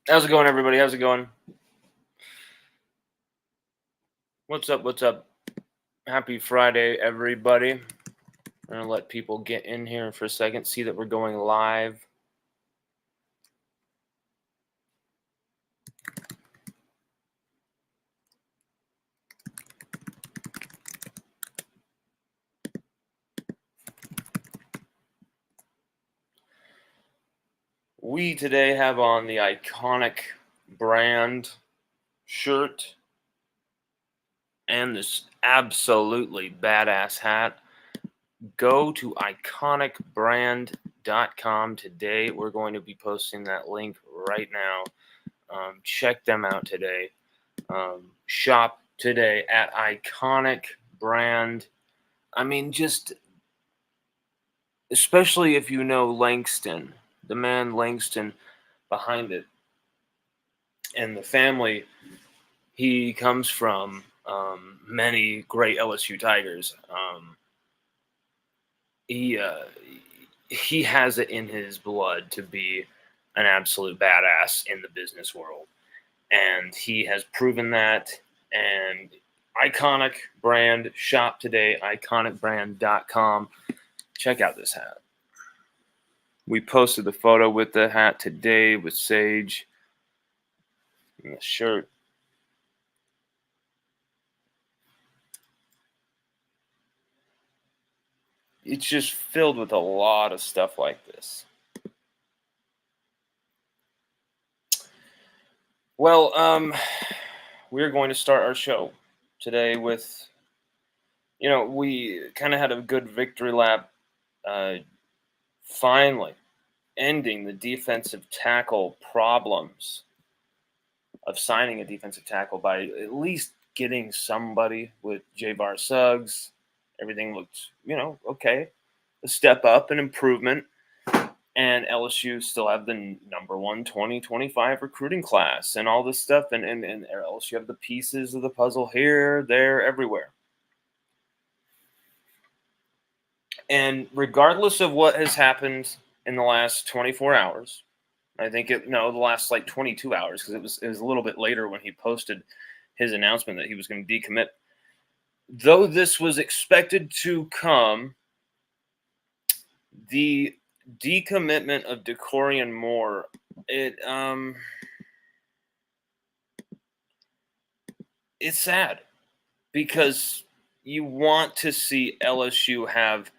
How's it going, everybody? How's it going? What's up? What's up? Happy Friday, everybody. I'm going to let people get in here for a second, see that we're going live. We today have on the iconic brand shirt and this absolutely badass hat. Go to iconicbrand.com today. We're going to be posting that link right now. Check them out today. Shop today at Iconic Brand. I mean, just especially if you know Langston, the man Langston behind it, and the family he comes from. Many great LSU Tigers. He has it in his blood to be an absolute badass in the business world, and he has proven that. And Iconic Brand, shop today, iconicbrand.com. Check out this hat. We posted the photo with the hat today with Sage and the shirt. It's just filled with a lot of stuff like this. Well, we're going to start our show today with, we kind of had a good victory lap, finally ending the defensive tackle problems of signing a defensive tackle by at least getting somebody with Ja'Var Suggs. Everything looked, okay. A step up, an improvement. And LSU still have the number one 2025 recruiting class and all this stuff. And LSU have the pieces of the puzzle here, there, everywhere. And regardless of what has happened in the last 24 hours, I think the last like 22 hours, because it was a little bit later when he posted his announcement that he was going to decommit. Though this was expected to come, the decommitment of Dakorien Moore, it's sad because you want to see LSU have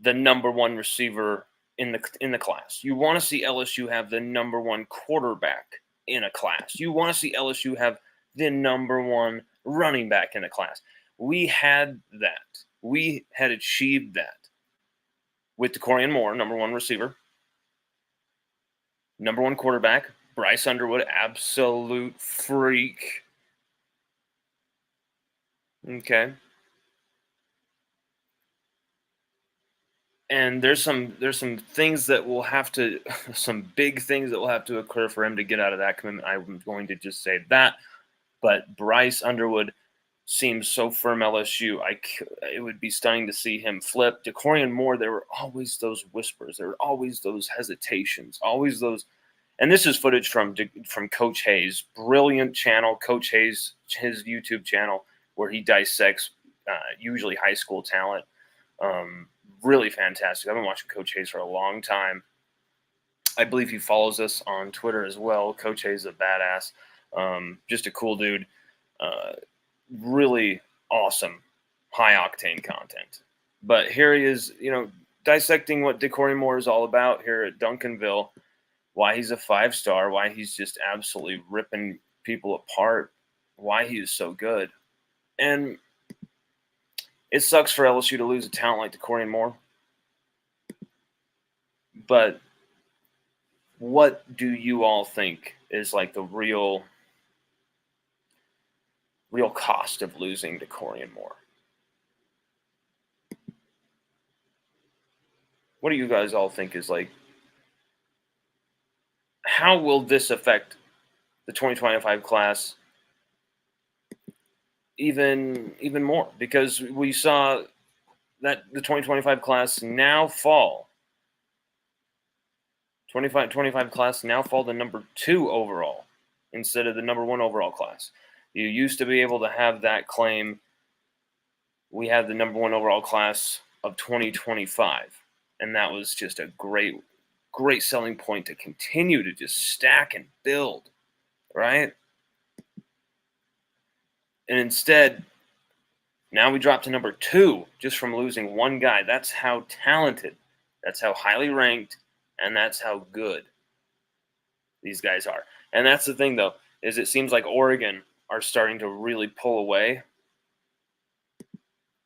the number one receiver in the class. You want to see LSU have the number one quarterback in a class. You want to see LSU have the number one running back in a class. We had that. We had achieved that with Dakorien Moore, number one receiver, number one quarterback, Bryce Underwood, absolute freak. Okay. And there's some things that will have to, some big things that will have to occur for him to get out of that commitment. I'm going to just say that. But Bryce Underwood seems so firm LSU. It would be stunning to see him flip. Dakorien Moore, there were always those whispers. There were always those hesitations. Always those. And this is footage from Coach Hayes' brilliant channel, Coach Hayes, his YouTube channel, where he dissects usually high school talent. Really fantastic. I've been watching Coach Hayes for a long time. I believe he follows us on Twitter as well. Coach Hayes is a badass. Just a cool dude. Really awesome, high-octane content. But here he is, dissecting what Dakorien Moore is all about here at Duncanville, why he's a 5-star, why he's just absolutely ripping people apart, why he is so good. And it sucks for LSU to lose a talent like Dakorien Moore. But what do you all think is like the real cost of losing Dakorien Moore? What do you guys all think is like, how will this affect the 2025 class even more? Because we saw that the 2025 class now fall 25 class now fall to number 2 overall instead of the number 1 overall class. You used to be able to have that claim. We had the number 1 overall class of 2025, and that was just a great selling point to continue to just stack and build, right? And instead, now we drop to number 2 just from losing one guy. That's how talented, that's how highly ranked, and that's how good these guys are. And that's the thing, though, is it seems like Oregon are starting to really pull away.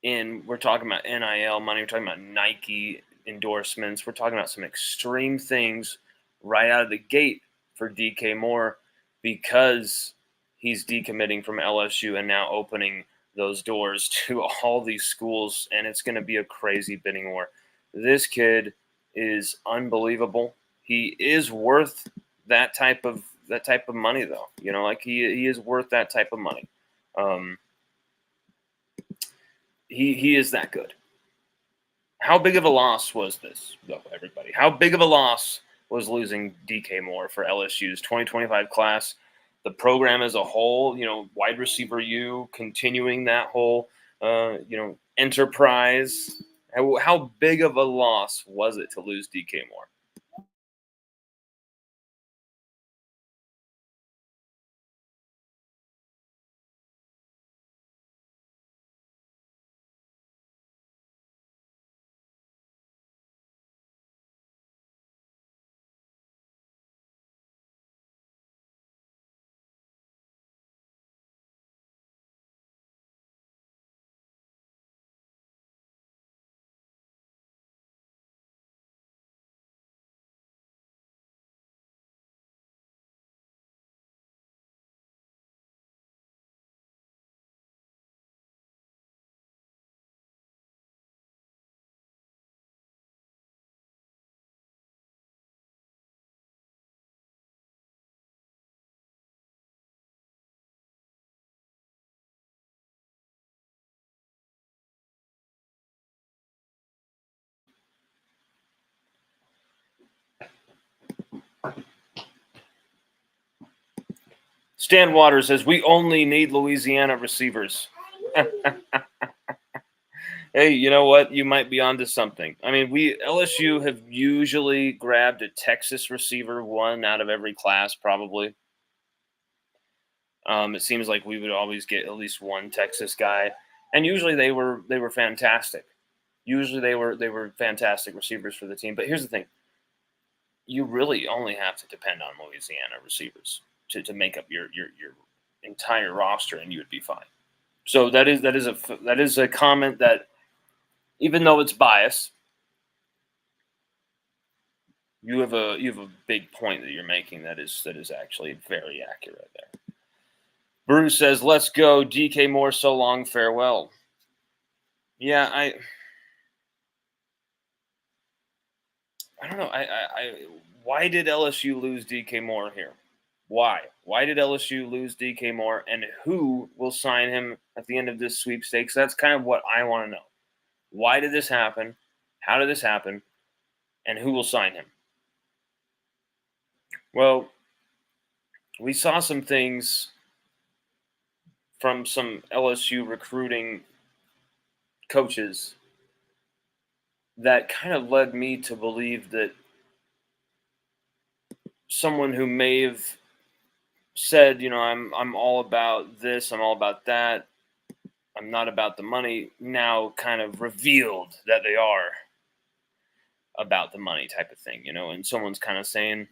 We're talking about NIL money. We're talking about Nike endorsements. We're talking about some extreme things right out of the gate for DK Moore because he's decommitting from LSU and now opening those doors to all these schools, and it's going to be a crazy bidding war. This kid is unbelievable. He is worth that type of money, though. You know, like he is worth that type of money. He is that good. How big of a loss was this, though, everybody? How big of a loss was losing DK Moore for LSU's 2025 class? The program as a whole, you know, wide receiver U, continuing that whole, enterprise. How big of a loss was it to lose DK Moore? Stan Waters says, we only need Louisiana receivers. Hey, you know what? You might be onto something. I mean, LSU have usually grabbed a Texas receiver, one out of every class, probably. It seems like we would always get at least one Texas guy, and usually they were fantastic. Usually they were fantastic receivers for the team. But here's the thing: you really only have to depend on Louisiana receivers to make up your entire roster, and you would be fine. So that is a comment that, even though it's biased, you have a big point that you're making that is actually very accurate there. Bruce says, "Let's go, DK Moore. So long, farewell." Yeah, I don't know. Why did LSU lose DK Moore here? Why? Why did LSU lose DK Moore, and who will sign him at the end of this sweepstakes? That's kind of what I want to know. Why did this happen? How did this happen? And who will sign him? Well, we saw some things from some LSU recruiting coaches that kind of led me to believe that someone who may have said, you know, I'm all about this, I'm all about that, I'm not about the money, now kind of revealed that they are about the money type of thing, you know, and someone's kind of saying,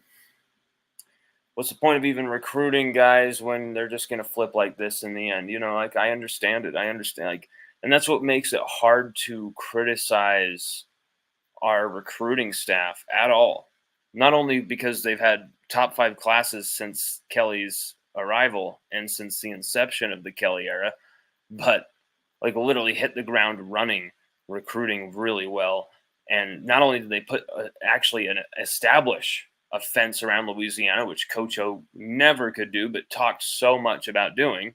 what's the point of even recruiting guys when they're just going to flip like this in the end? You know, like, I understand it. I understand, like, and that's what makes it hard to criticize our recruiting staff at all. Not only because they've had top 5 classes since Kelly's arrival and since the inception of the Kelly era, but like literally hit the ground running, recruiting really well. And not only did they put actually establish a fence around Louisiana, which Coach O never could do, but talked so much about doing.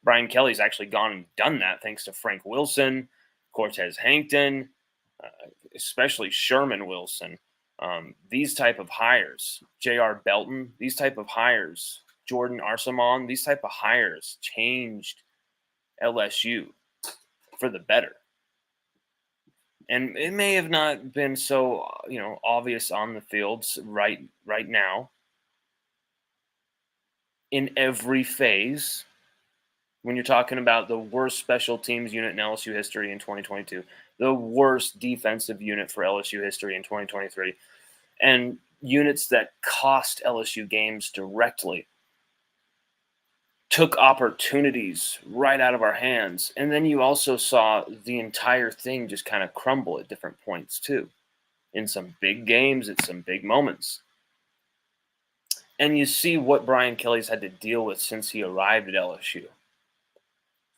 Brian Kelly's actually gone and done that thanks to Frank Wilson, Cortez Hankton, especially Sherman Wilson. These type of hires, J.R. Belton, these type of hires, Jordan Arsamon, these type of hires changed LSU for the better. And it may have not been so, obvious on the fields right now in every phase. When you're talking about the worst special teams unit in LSU history in 2022, the worst defensive unit for LSU history in 2023, and units that cost LSU games directly, took opportunities right out of our hands. And then you also saw the entire thing just kind of crumble at different points too, in some big games, at some big moments. And you see what Brian Kelly's had to deal with since he arrived at LSU.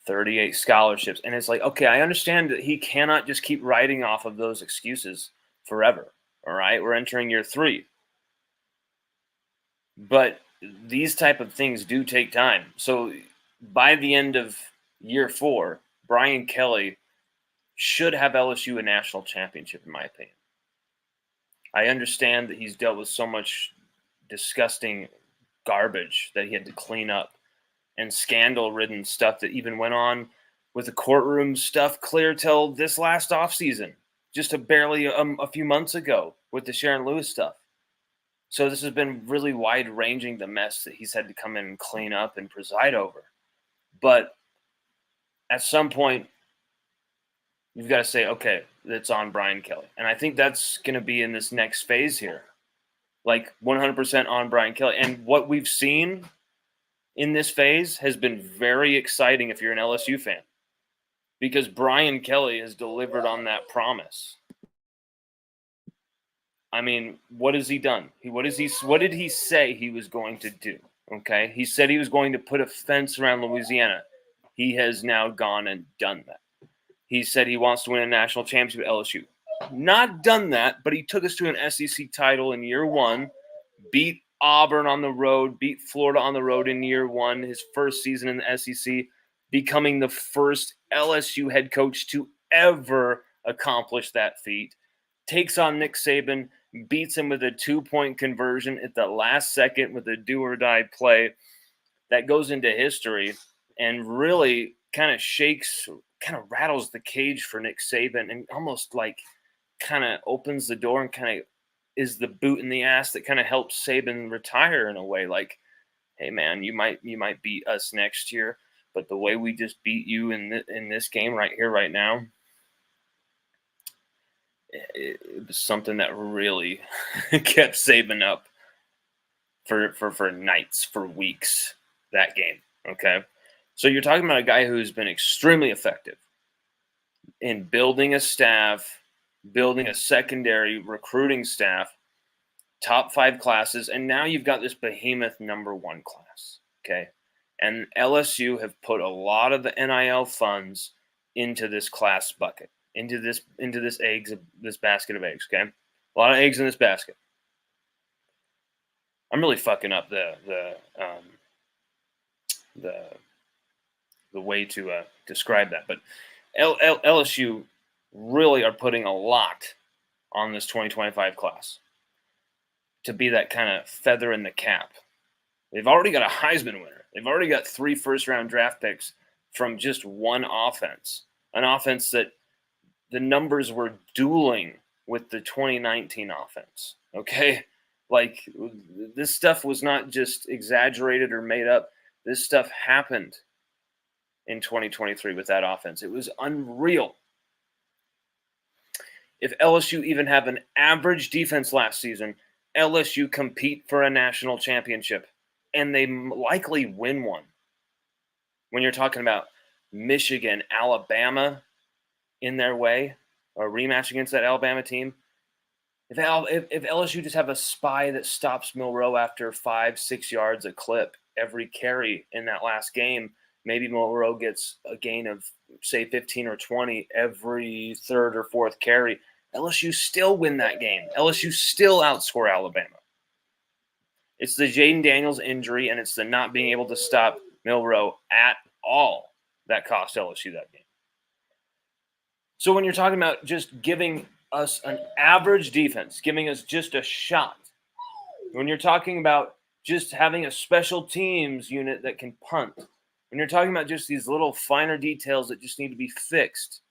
38 scholarships. And it's like, okay, I understand that he cannot just keep writing off of those excuses forever. All right, we're entering year 3. But these type of things do take time. So by the end of year 4, Brian Kelly should have LSU a national championship, in my opinion. I understand that he's dealt with so much disgusting garbage that he had to clean up, and scandal-ridden stuff that even went on with the courtroom stuff clear till this last offseason, just barely a few months ago with the Sharon Lewis stuff. So this has been really wide-ranging, the mess that he's had to come in and clean up and preside over. But at some point, you've got to say, okay, it's on Brian Kelly. And I think that's going to be in this next phase here. Like 100% on Brian Kelly. And what we've seen in this phase has been very exciting if you're an LSU fan, because Brian Kelly has delivered on that promise. I mean, what has he done? What did he say he was going to do? Okay, he said he was going to put a fence around Louisiana. He has now gone and done that. He said he wants to win a national championship at LSU. Not done that, but he took us to an SEC title in year 1, beat Auburn on the road, beat Florida on the road in year 1, his first season in the SEC, becoming the first LSU head coach to ever accomplish that feat. Takes on Nick Saban, beats him with a 2-point conversion at the last second with a do-or-die play that goes into history and really kind of rattles the cage for Nick Saban, and almost like kind of opens the door and kind of is the boot in the ass that kind of helps Saban retire in a way. Like, hey man, you might beat us next year, but the way we just beat you in this game right here, right now, it was something that really kept Saban up for nights, for weeks, that game. Okay, so you're talking about a guy who's been extremely effective in building a staff, building a secondary recruiting staff, top 5 classes, and now you've got this behemoth number 1 class, okay? And LSU have put a lot of the NIL funds into this class bucket, into this basket of eggs, okay? A lot of eggs in this basket. I'm really fucking up the way to describe that, but LSU really are putting a lot on this 2025 class to be that kind of feather in the cap. They've already got a Heisman winner. They've already got 3 first-round draft picks from just one offense, an offense that the numbers were dueling with the 2019 offense, okay? Like, this stuff was not just exaggerated or made up. This stuff happened in 2023 with that offense. It was unreal. If LSU even have an average defense last season, LSU compete for a national championship, and they likely win one. When you're talking about Michigan, Alabama in their way, a rematch against that Alabama team, if LSU just have a spy that stops Milroe after 5-6 yards a clip every carry in that last game, maybe Milroe gets a gain of, say, 15 or 20 every 3rd or 4th carry, LSU still win that game. LSU still outscore Alabama. It's the Jaden Daniels injury, and it's the not being able to stop Milroe at all that cost LSU that game. So when you're talking about just giving us an average defense, giving us just a shot. When you're talking about just having a special teams unit that can punt, when you're talking about just these little finer details that just need to be fixed,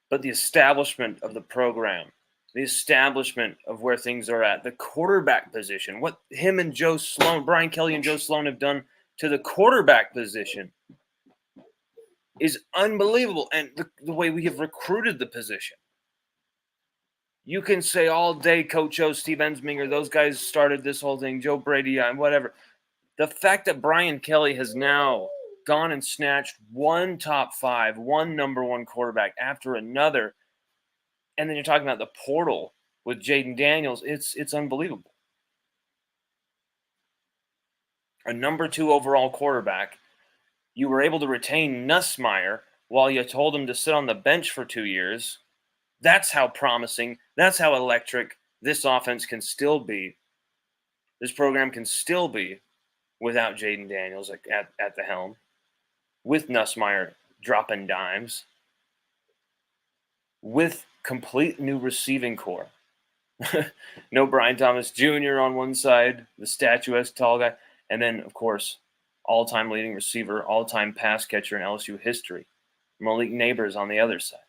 but the establishment of the program, the establishment of where things are at, the quarterback position, what him and Joe Sloan, Brian Kelly and Joe Sloan have done to the quarterback position is unbelievable. And the way we have recruited the position. You can say all day, Coach O, Steve Ensminger, those guys started this whole thing, Joe Brady, and whatever. The fact that Brian Kelly has now gone and snatched one top 5, one number 1 quarterback after another, and then you're talking about the portal with Jaden Daniels, it's unbelievable. A number 2 overall quarterback, you were able to retain Nussmeier while you told him to sit on the bench for 2 years. That's how promising, that's how electric this offense can still be. This program can still be without Jaden Daniels at the helm, with Nussmeier dropping dimes, with complete new receiving core. No Brian Thomas Jr. on one side, the statuesque tall guy, and then, of course, all-time leading receiver, all-time pass catcher in LSU history, Malik Neighbors on the other side,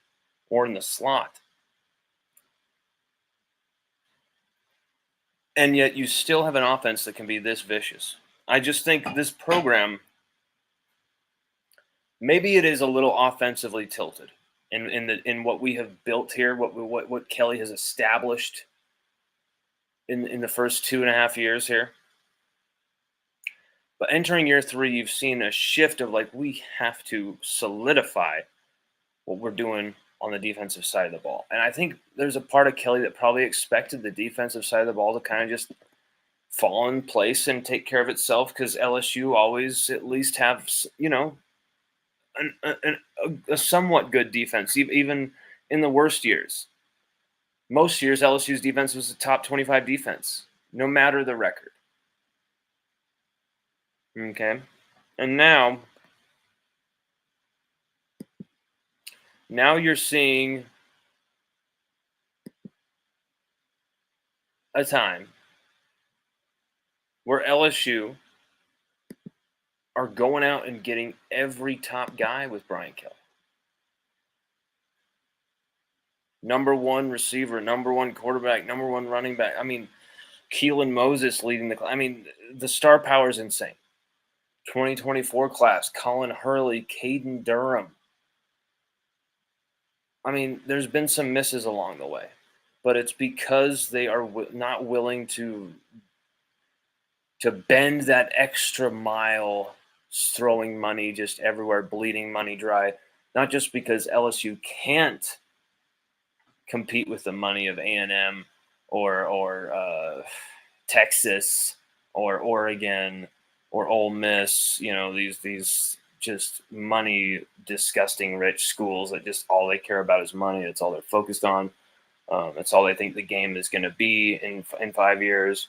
or in the slot. And yet you still have an offense that can be this vicious. I just think this program, maybe it is a little offensively tilted in what we have built here, what Kelly has established in the first 2.5 years here. But entering year 3, you've seen a shift of like, we have to solidify what we're doing on the defensive side of the ball. And I think there's a part of Kelly that probably expected the defensive side of the ball to kind of just fall in place and take care of itself, because LSU always at least have, you know, a somewhat good defense, even in the worst years. Most years, LSU's defense was a top 25 defense, no matter the record. Okay? And now you're seeing a time where LSU are going out and getting every top guy with Brian Kelly. Number 1 receiver, number 1 quarterback, number 1 running back. I mean, Keelan Moses leading the class. I mean, the star power is insane. 2024 class, Colin Hurley, Caden Durham. I mean, there's been some misses along the way, but it's because they are not willing to bend that extra mile, throwing money just everywhere, bleeding money dry. Not just because LSU can't compete with the money of A&M or Texas or Oregon or Ole Miss. You know, these just money, disgusting rich schools that just all they care about is money. That's all they're focused on. That's all they think the game is going to be in 5 years.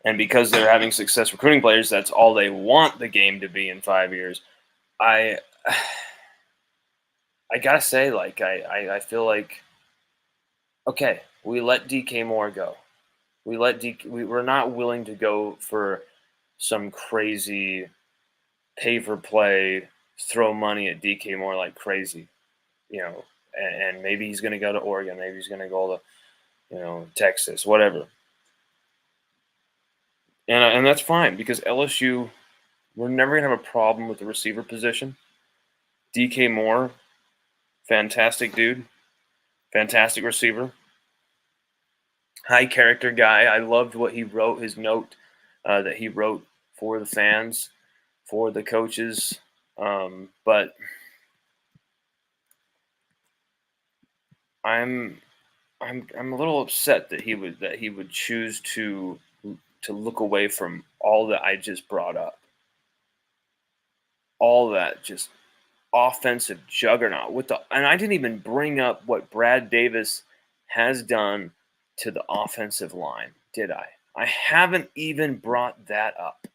And because they're having success recruiting players, that's all they want the game to be in 5 years. I gotta say, like, I feel like, okay, we let DK Moore go. We're not willing to go for some crazy pay-for-play, throw money at DK Moore like crazy, you know, and maybe he's going to go to Oregon, maybe he's going to go to, you know, Texas, whatever. And that's fine, because LSU, we're never going to have a problem with the receiver position. DK Moore, fantastic dude, fantastic receiver, high character guy. I loved what he wrote, his note that he wrote for the fans, for the coaches. But I'm a little upset that he would choose to look away from all that I just brought up. All that just offensive juggernaut and I didn't even bring up what Brad Davis has done to the offensive line, did I? I haven't even brought that up.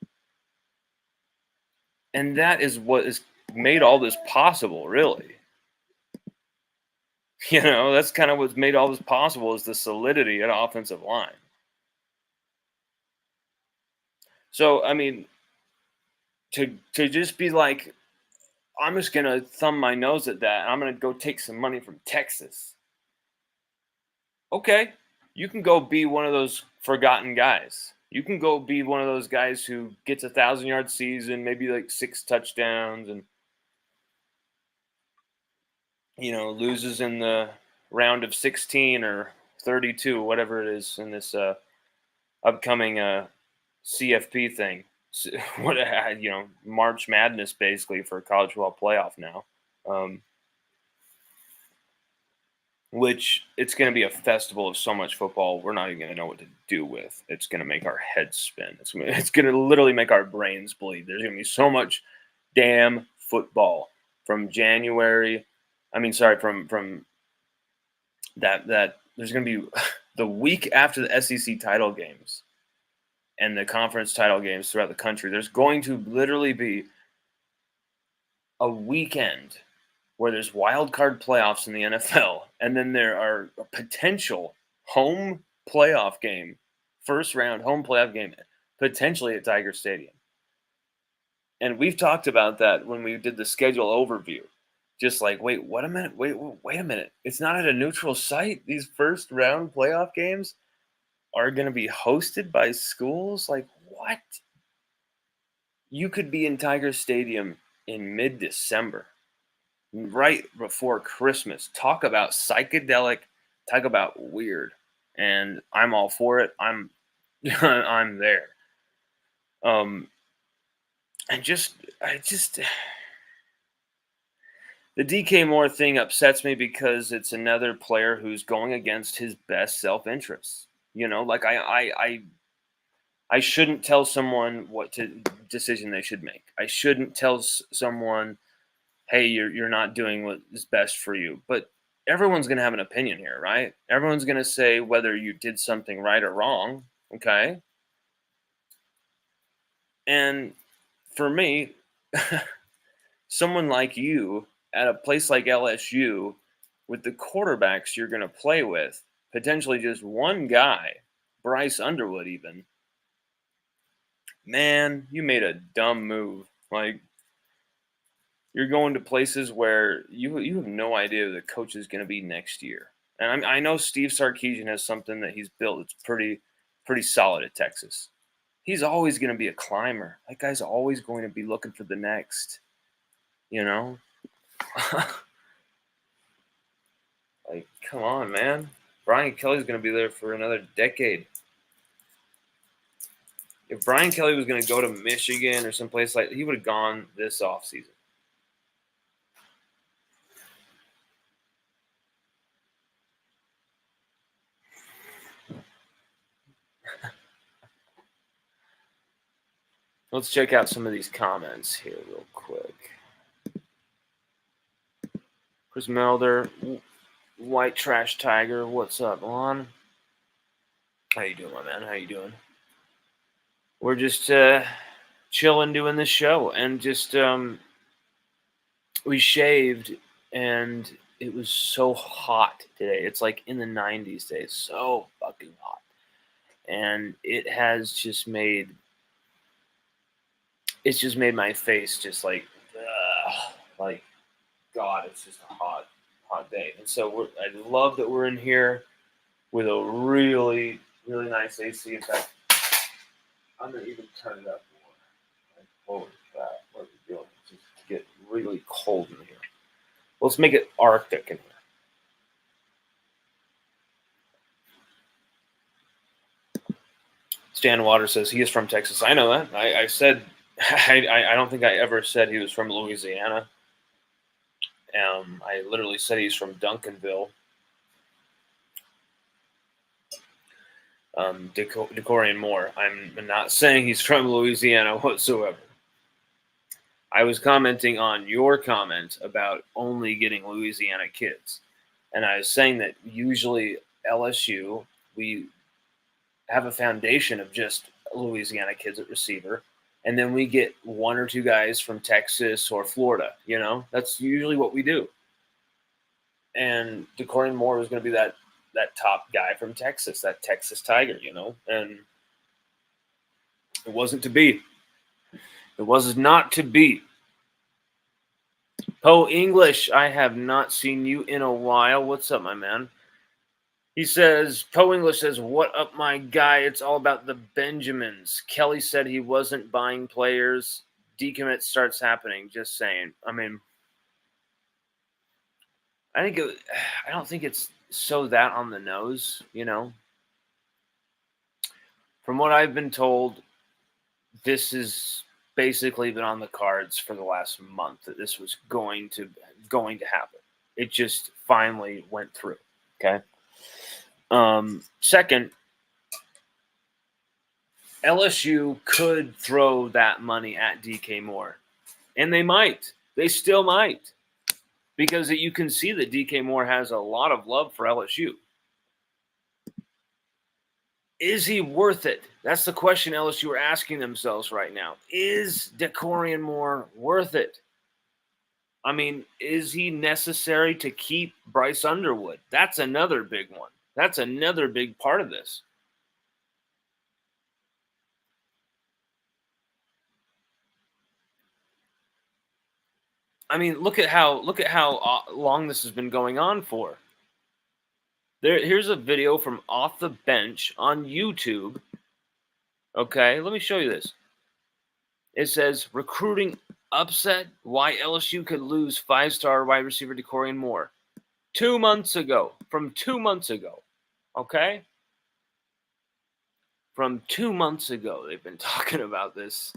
And that is what has made all this possible, really. That's kind of what's made all this possible is the solidity at offensive line. So, I mean, to just be like, I'm just gonna thumb my nose at that. I'm gonna go take some money from Texas. Okay, you can go be one of those forgotten guys. You can go be one of those guys who gets 1,000-yard season, maybe like 6 touchdowns, and loses in the round of 16 or 32, whatever it is in this upcoming CFP thing. What March Madness basically for college football playoff now. Um, which it's going to be a festival of so much football we're not even going to know what to do with. It's going to make our heads spin. It's going to literally make our brains bleed. There's going to be so much damn football from January. I mean, sorry, from that there's going to be the week after the SEC title games and the conference title games throughout the country. There's going to literally be a weekend where there's wild card playoffs in the NFL, and then there are a potential home playoff game, first round home playoff game, potentially at Tiger Stadium. And we've talked about that when we did the schedule overview. Just like, wait a minute. It's not at a neutral site. These first round playoff games are going to be hosted by schools. Like, what? You could be in Tiger Stadium in mid-December, right before Christmas. Talk about psychedelic, talk about weird. And I'm all for it. I'm I'm there. I just the DK Moore thing upsets me because it's another player who's going against his best self-interest. Like I shouldn't tell someone what decision they should make. I shouldn't tell someone, hey, you're not doing what is best for you. But everyone's going to have an opinion here, right? Everyone's going to say whether you did something right or wrong, okay? And for me, someone like you at a place like LSU with the quarterbacks you're going to play with, potentially just one guy, Bryce Underwood even, man, you made a dumb move. Like, you're going to places where you have no idea who the coach is going to be next year. And I know Steve Sarkisian has something that he's built that's pretty solid at Texas. He's always going to be a climber. That guy's always going to be looking for the next, Like, come on, man. Brian Kelly's going to be there for another decade. If Brian Kelly was going to go to Michigan or someplace like that, he would have gone this offseason. Let's check out some of these comments here real quick. Chris Melder, White Trash Tiger, what's up, Lon? How you doing, my man? How you doing? We're just chilling, doing this show, and just we shaved, and it was so hot today. It's like in the 90s today. It's so fucking hot, and it's just made my face just like God, it's just a hot day. And so I love that we're in here with a really, really nice AC. In fact, I'm gonna even turn it up more. Like, holy crap, what are we doing? It's just get really cold in here. Let's make it Arctic in here. Stan Water says he is from Texas. I know that. I said I don't think I ever said he was from Louisiana. I literally said he's from Duncanville. Dakorien Moore. I'm not saying he's from Louisiana whatsoever. I was commenting on your comment about only getting Louisiana kids. And I was saying that usually LSU, we have a foundation of just Louisiana kids at receiver. And then we get one or two guys from Texas or Florida, That's usually what we do. and Dakorien Moore was going to be that top guy from Texas, that Texas Tiger, and it wasn't to be. It was not to be. Poe English, I have not seen you in a while. What's up, my man? He says, Poe English says, what up, my guy? It's all about the Benjamins. Kelly said he wasn't buying players. Decommit starts happening. Just saying. I mean, I don't think it's so that on the nose, From what I've been told, this has basically been on the cards for the last month that this was going to happen. It just finally went through. Okay. Second, LSU could throw that money at DK Moore, and they might. They still might, because you can see that DK Moore has a lot of love for LSU. Is he worth it? That's the question LSU are asking themselves right now. Is Dakorien Moore worth it? I mean, is he necessary to keep Bryce Underwood? That's another big one. That's another big part of this. I mean, look at how long this has been going on for. Here's a video from Off the Bench on YouTube. Okay, let me show you this. It says, recruiting upset, why LSU could lose 5-star wide receiver Dakorien Moore. 2 months ago. From 2 months ago. Okay? From 2 months ago, they've been talking about this.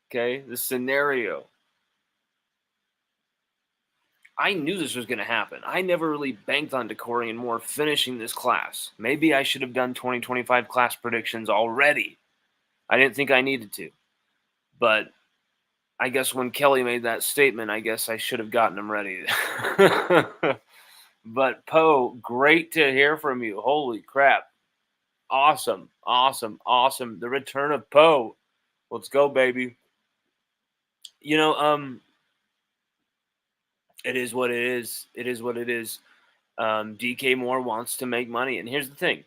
Okay? The scenario. I knew this was going to happen. I never really banked on Dakorien Moore finishing this class. Maybe I should have done 2025 class predictions already. I didn't think I needed to. But I guess when Kelly made that statement, I guess I should have gotten him ready. But Poe, great to hear from you. Holy crap. Awesome, awesome, awesome. The return of Poe. Let's go, baby. It is what it is. It is what it is. DK Moore wants to make money. And here's the thing.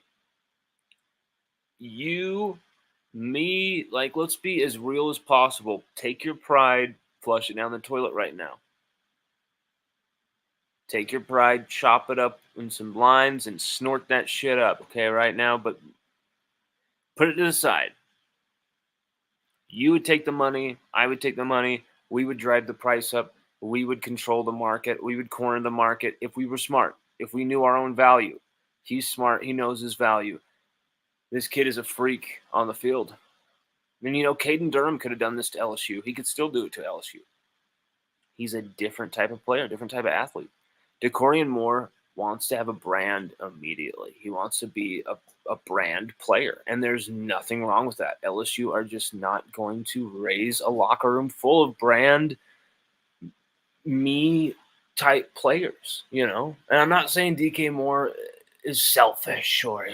Let's be as real as possible. Take your pride, flush it down the toilet right now. Take your pride, chop it up in some lines, and snort that shit up, okay, right now. But put it to the side. You would take the money. I would take the money. We would drive the price up. We would control the market. We would corner the market if we were smart, if we knew our own value. He's smart. He knows his value. This kid is a freak on the field. I mean, Caden Durham could have done this to LSU. He could still do it to LSU. He's a different type of player, different type of athlete. Dakorien Moore wants to have a brand immediately. He wants to be a brand player, and there's nothing wrong with that. LSU are just not going to raise a locker room full of brand me type players, And I'm not saying DK Moore is selfish or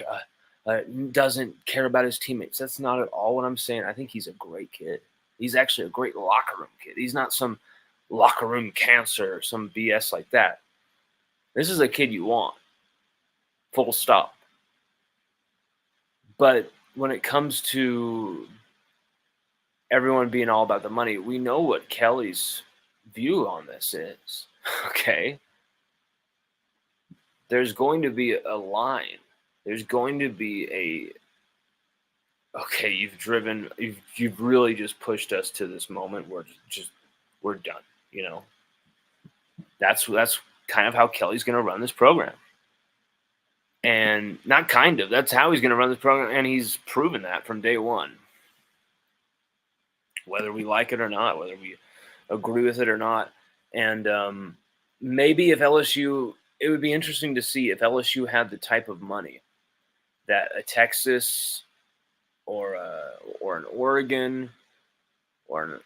doesn't care about his teammates. That's not at all what I'm saying. I think he's a great kid. He's actually a great locker room kid. He's not some locker room cancer or some BS like that. This is a kid you want. Full stop. But when it comes to everyone being all about the money, we know what Kelly's view on this is. Okay? There's going to be a line. There's going to be okay, you've really just pushed us to this moment where we're done, That's kind of how Kelly's going to run this program. And not kind of, that's how he's going to run this program, and he's proven that from day one. Whether we like it or not, whether we agree with it or not. And maybe if LSU, it would be interesting to see if LSU had the type of money that a Texas or an Oregon or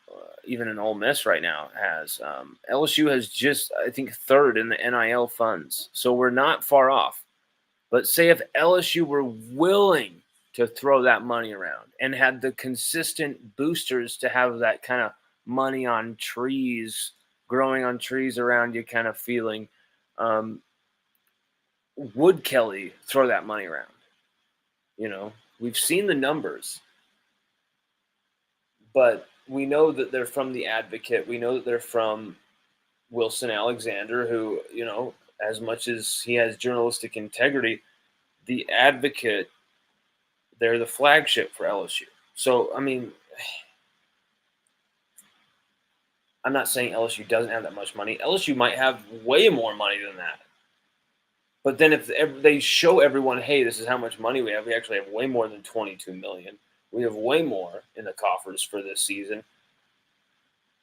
even an Ole Miss right now has. LSU has just, I think, third in the NIL funds. So we're not far off. But say if LSU were willing to throw that money around and had the consistent boosters to have that kind of money on trees, growing on trees around you kind of feeling, would Kelly throw that money around? We've seen the numbers, but we know that they're from the Advocate. We know that they're from Wilson Alexander, who, as much as he has journalistic integrity, the Advocate, they're the flagship for LSU. So, I mean, I'm not saying LSU doesn't have that much money. LSU might have way more money than that. But then if they show everyone, hey, this is how much money we have, we actually have way more than $22 million. We have way more in the coffers for this season.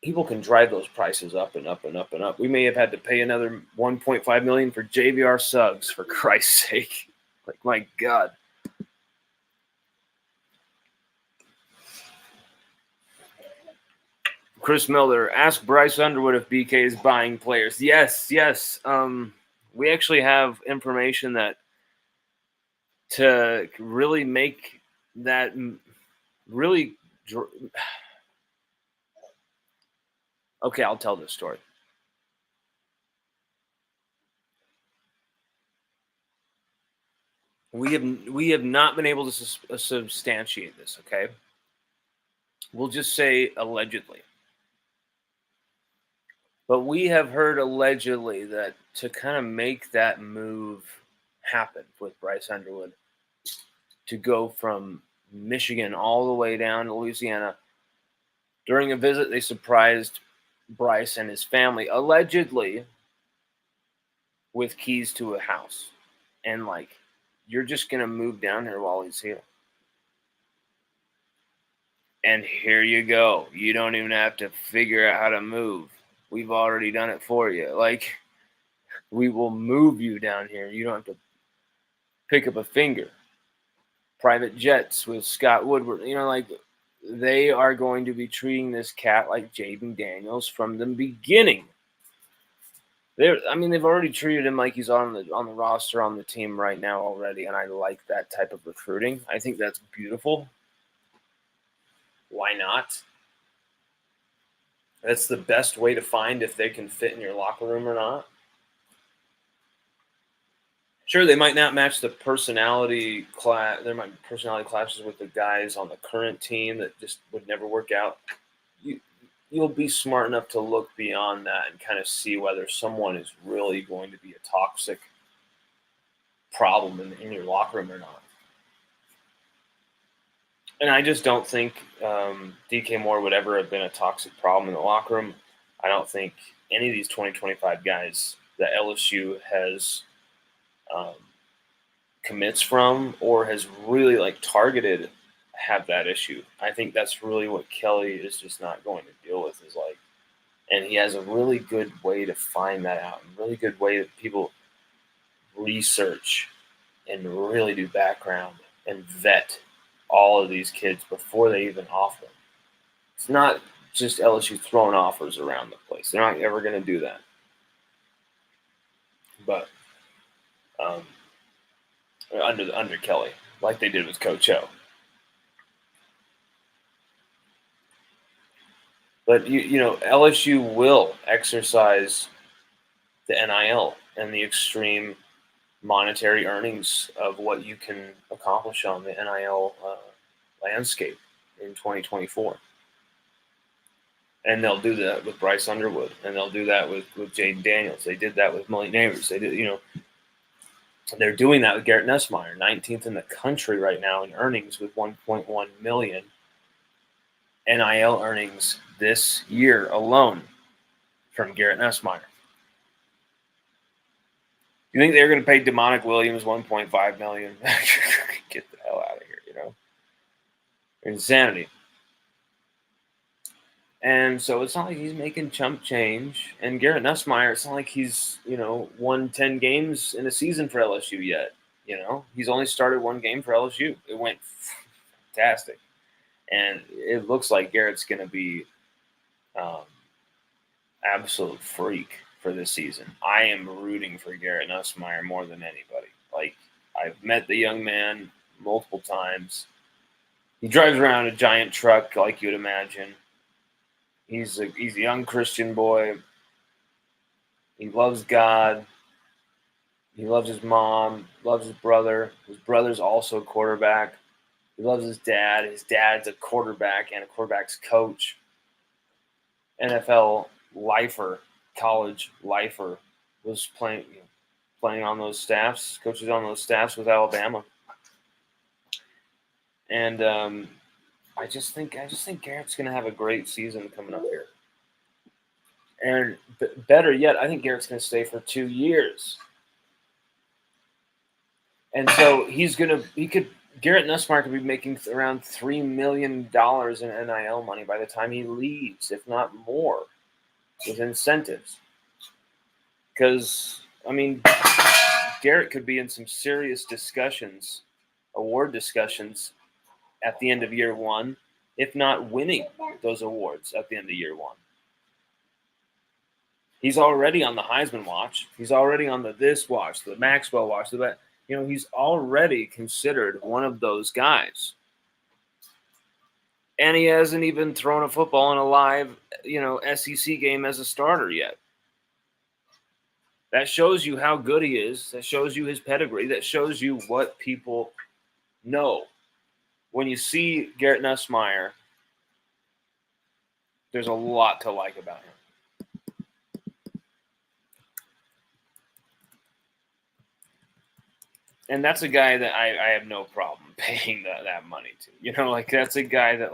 People can drive those prices up and up and up and up. We may have had to pay another $1.5 million for JVR Suggs, for Christ's sake. Like, my God. Chris Miller, ask Bryce Underwood if BK is buying players. Yes. We actually have information that to really make that really. Okay, I'll tell this story. We have not been able to substantiate this. Okay, we'll just say allegedly. But we have heard allegedly that to kind of make that move happen with Bryce Underwood, to go from Michigan all the way down to Louisiana, during a visit, they surprised Bryce and his family, allegedly, with keys to a house. And you're just going to move down here while he's here. And here you go. You don't even have to figure out how to move. We've already done it for you. We will move you down here. You don't have to pick up a finger. Private jets with Scott Woodward. They are going to be treating this cat like Jaden Daniels from the beginning. They've already treated him like he's on the roster on the team right now already, and I like that type of recruiting. I think that's beautiful. Why not? That's the best way to find if they can fit in your locker room or not. Sure, they might not match the personality class. There might be personality clashes with the guys on the current team that just would never work out. You'll be smart enough to look beyond that and kind of see whether someone is really going to be a toxic problem in your locker room or not. And I just don't think DK Moore would ever have been a toxic problem in the locker room. I don't think any of these 2025 guys that LSU has commits from or has really targeted have that issue. I think that's really what Kelly is just not going to deal with, and he has a really good way to find that out, and really good way that people research and really do background and vet all of these kids before they even offer them. It's not just LSU throwing offers around the place. They're not ever going to do that. But under Kelly, like they did with Coach O. But LSU will exercise the NIL and the extreme monetary earnings of what you can accomplish on the NIL landscape in 2024. And they'll do that with Bryce Underwood, and they'll do that with Jaden Daniels. They did that with Malik Neighbors. They did, they're doing that with Garrett Nussmeier, 19th in the country right now in earnings with $1.1 million NIL earnings this year alone from Garrett Nussmeier. You think they're going to pay Demonic Williams $1.5 million? Get the hell out of here, Insanity. And so it's not like he's making chump change. And Garrett Nussmeier, it's not like he's, won 10 games in a season for LSU yet. He's only started one game for LSU. It went fantastic. And it looks like Garrett's going to be absolute freak for this season. I am rooting for Garrett Nussmeier more than anybody. I've met the young man multiple times. He drives around a giant truck like you'd imagine. He's a young Christian boy. He loves God. He loves his mom, loves his brother. His brother's also a quarterback. He loves his dad. His dad's a quarterback and a quarterback's coach. NFL lifer, college lifer, was playing on those staffs, coaches on those staffs with Alabama. And I just think Garrett's going to have a great season coming up here. And better yet, I think Garrett's going to stay for 2 years. And so Garrett Nussmeier could be making around $3 million in NIL money by the time he leaves, if not more, with incentives. Because, I mean, Garrett could be in some serious discussions, award discussions, at the end of year one, if not winning those awards at the end of year one. He's already on the Heisman watch. He's already on the this watch, the Maxwell watch, he's already considered one of those guys. And he hasn't even thrown a football in a live, SEC game as a starter yet. That shows you how good he is. That shows you his pedigree. That shows you what people know. When you see Garrett Nussmeier, there's a lot to like about him. And that's a guy that I have no problem paying that money to. That's a guy that,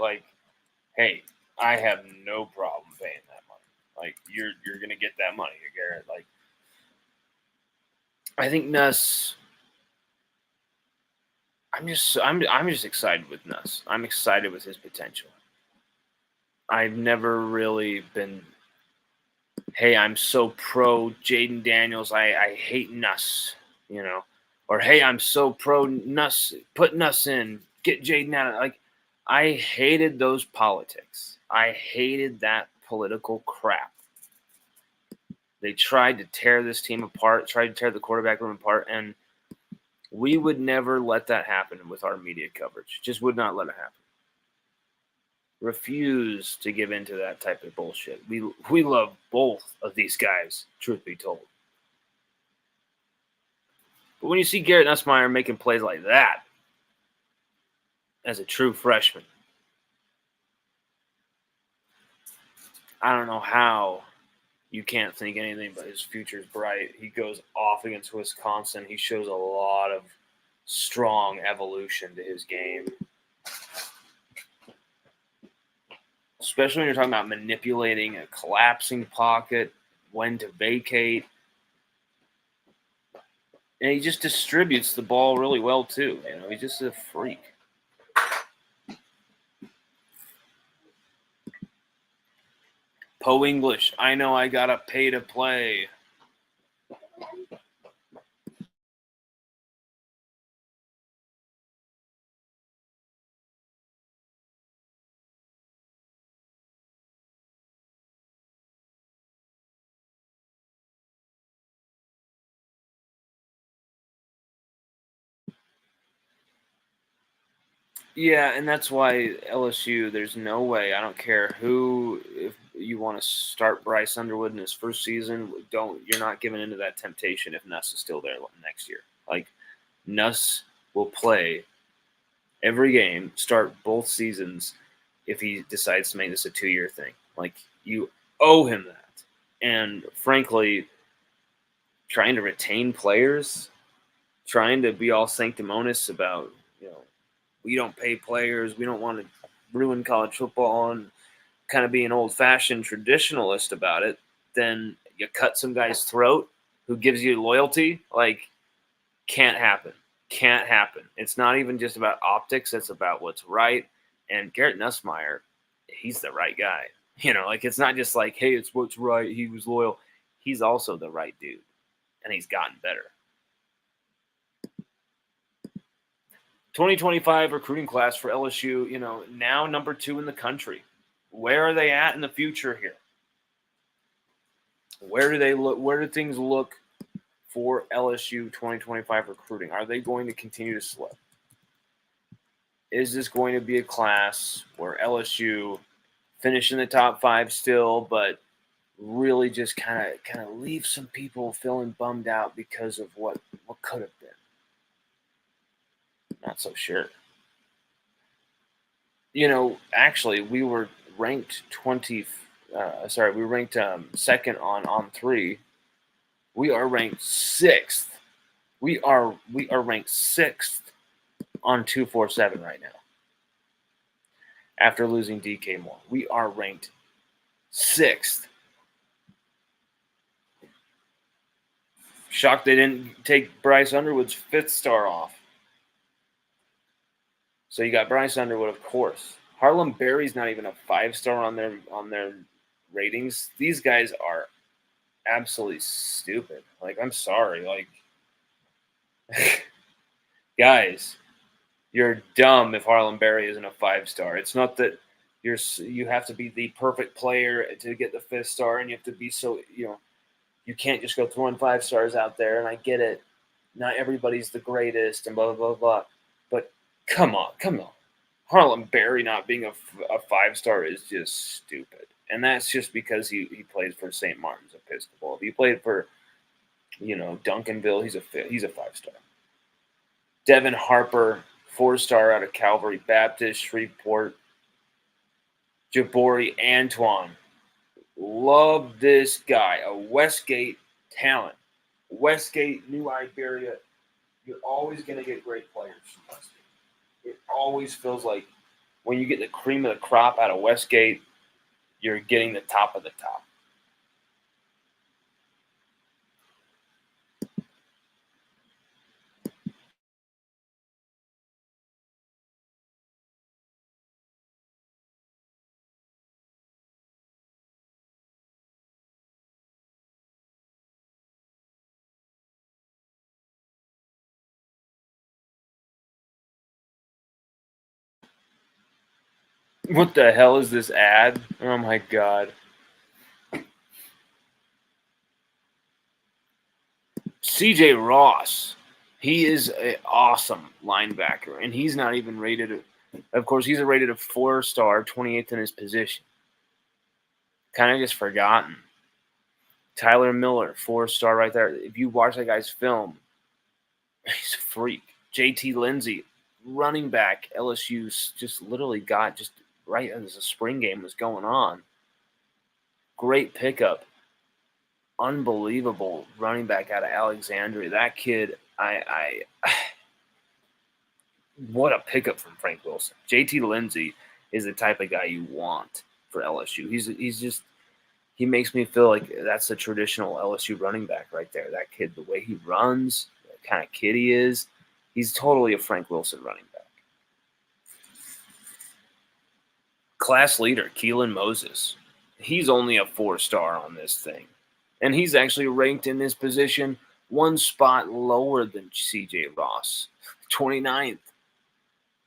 hey, I have no problem paying that money. You're going to get that money, Garrett. I think Nuss. I'm just excited with Nuss. I'm excited with his potential. I've never really been, hey, I'm so pro Jaden Daniels. I hate Nuss, or hey, I'm so pro Nuss. Put Nuss in, get Jaden out. I hated those politics. I hated that political crap. They tried to tear this team apart, tried to tear the quarterback room apart, and we would never let that happen with our media coverage. Just would not let it happen. Refuse to give into that type of bullshit. We love both of these guys, truth be told. But when you see Garrett Nussmeier making plays like that as a true freshman, I don't know how you can't think anything but his future's bright. He goes off against Wisconsin. He shows a lot of strong evolution to his game. Especially when you're talking about manipulating a collapsing pocket, when to vacate. And he just distributes the ball really well, too. He's just a freak. Poe English, I know I got to pay to play. Yeah, and that's why LSU, there's no way, I don't care who, if you want to start Bryce Underwood in his first season, you're not giving into that temptation if Nuss is still there next year. Nuss will play every game, start both seasons if he decides to make this a 2-year thing. You owe him that. And frankly, trying to retain players, trying to be all sanctimonious about, we don't pay players, we don't want to ruin college football, and kind of be an old-fashioned traditionalist about it, then you cut some guy's throat who gives you loyalty. Can't happen. Can't happen. It's not even just about optics. It's about what's right. And Garrett Nussmeier, he's the right guy. It's not just hey, it's what's right. He was loyal. He's also the right dude. And he's gotten better. 2025 recruiting class for LSU, now number 2 in the country. Where are they at in the future here? Where do they look? Where do things look for LSU 2025 recruiting? Are they going to continue to slip? Is this going to be a class where LSU finish in the top 5 still, but really just kind of leave some people feeling bummed out because of what could have been. Not so sure. You know, actually, we were ranked 20. We ranked second on 3. We are ranked 6th. We are ranked 6th on 247 right now. After losing DK Moore, we are ranked 6th. Shocked they didn't take Bryce Underwood's 5th star off. So you got Bryce Underwood, of course. Harlem Berry's not even a 5-star on their ratings. These guys are absolutely stupid. Like, I'm sorry. Like, guys, you're dumb if Harlem Berry isn't a 5-star. It's not that you have to be the perfect player to get the 5th star, and you have to be so, you can't just go throwing 5 stars out there. And I get it. Not everybody's the greatest and blah, blah, blah, blah. But come on. Harlem Berry not being a 5-star is just stupid. And that's just because he plays for St. Martin's Episcopal. If he played for, Duncanville, he's a 5-star. Devin Harper, 4-star out of Calvary Baptist, Shreveport. Jabori Antoine. Love this guy. A Westgate talent. Westgate, New Iberia. You're always going to get great players from Westgate. It always feels like when you get the cream of the crop out of Westgate, you're getting the top of the top. What the hell is this ad? Oh my God. CJ Ross. He is an awesome linebacker, and he's not even rated. Of course, he's rated a 4-star, 28th in his position. Kind of just forgotten. Tyler Miller, 4-star right there. If you watch that guy's film, he's a freak. JT Lindsey, running back, LSU just literally got just right as the spring game was going on. Great pickup. Unbelievable running back out of Alexandria. That kid, what a pickup from Frank Wilson. JT Lindsey is the type of guy you want for LSU. He makes me feel like that's the traditional LSU running back right there. That kid, the way he runs, the kind of kid he is, he's totally a Frank Wilson running back. Class leader, Keelan Moses. He's only a 4-star on this thing. And he's actually ranked in this position 1 spot lower than CJ Ross. 29th.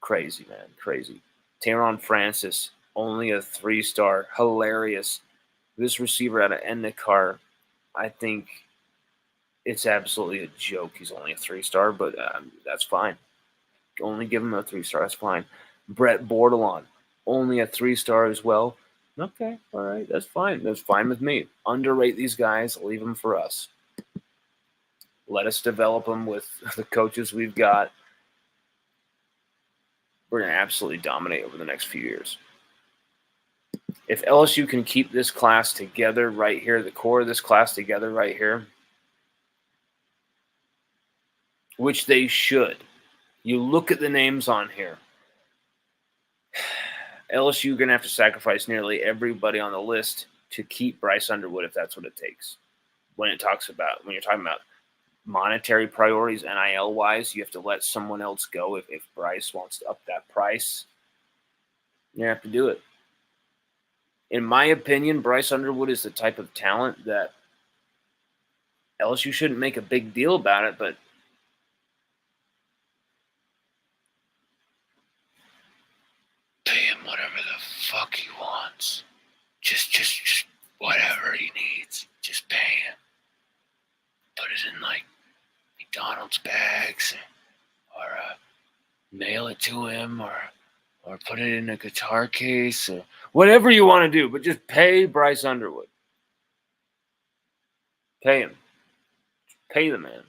Crazy, man. Crazy. Taron Francis, only a 3-star. Hilarious. This receiver out of Endicott, I think it's absolutely a joke. He's only a 3-star, but that's fine. Only give him a 3-star. That's fine. Brett Bordelon, only a 3-star as well. Okay, all right, that's fine. That's fine with me. Underrate these guys, leave them for us. Let us develop them with the coaches we've got. We're going to absolutely dominate over the next few years. If LSU can keep this class together right here, the core of this class together right here, which they should. You look at the names on here. LSU going to have to sacrifice nearly everybody on the list to keep Bryce Underwood if that's what it takes. When you're talking about monetary priorities, NIL wise, you have to let someone else go. If Bryce wants to up that price, you have to do it. In my opinion, Bryce Underwood is the type of talent that LSU shouldn't make a big deal about it, but pay him whatever the fuck he wants. Just whatever he needs. Just pay him. Put it in like McDonald's bags, or mail it to him, or put it in a guitar case, or whatever you want to do. But just pay Bryce Underwood. Pay him. Pay the man.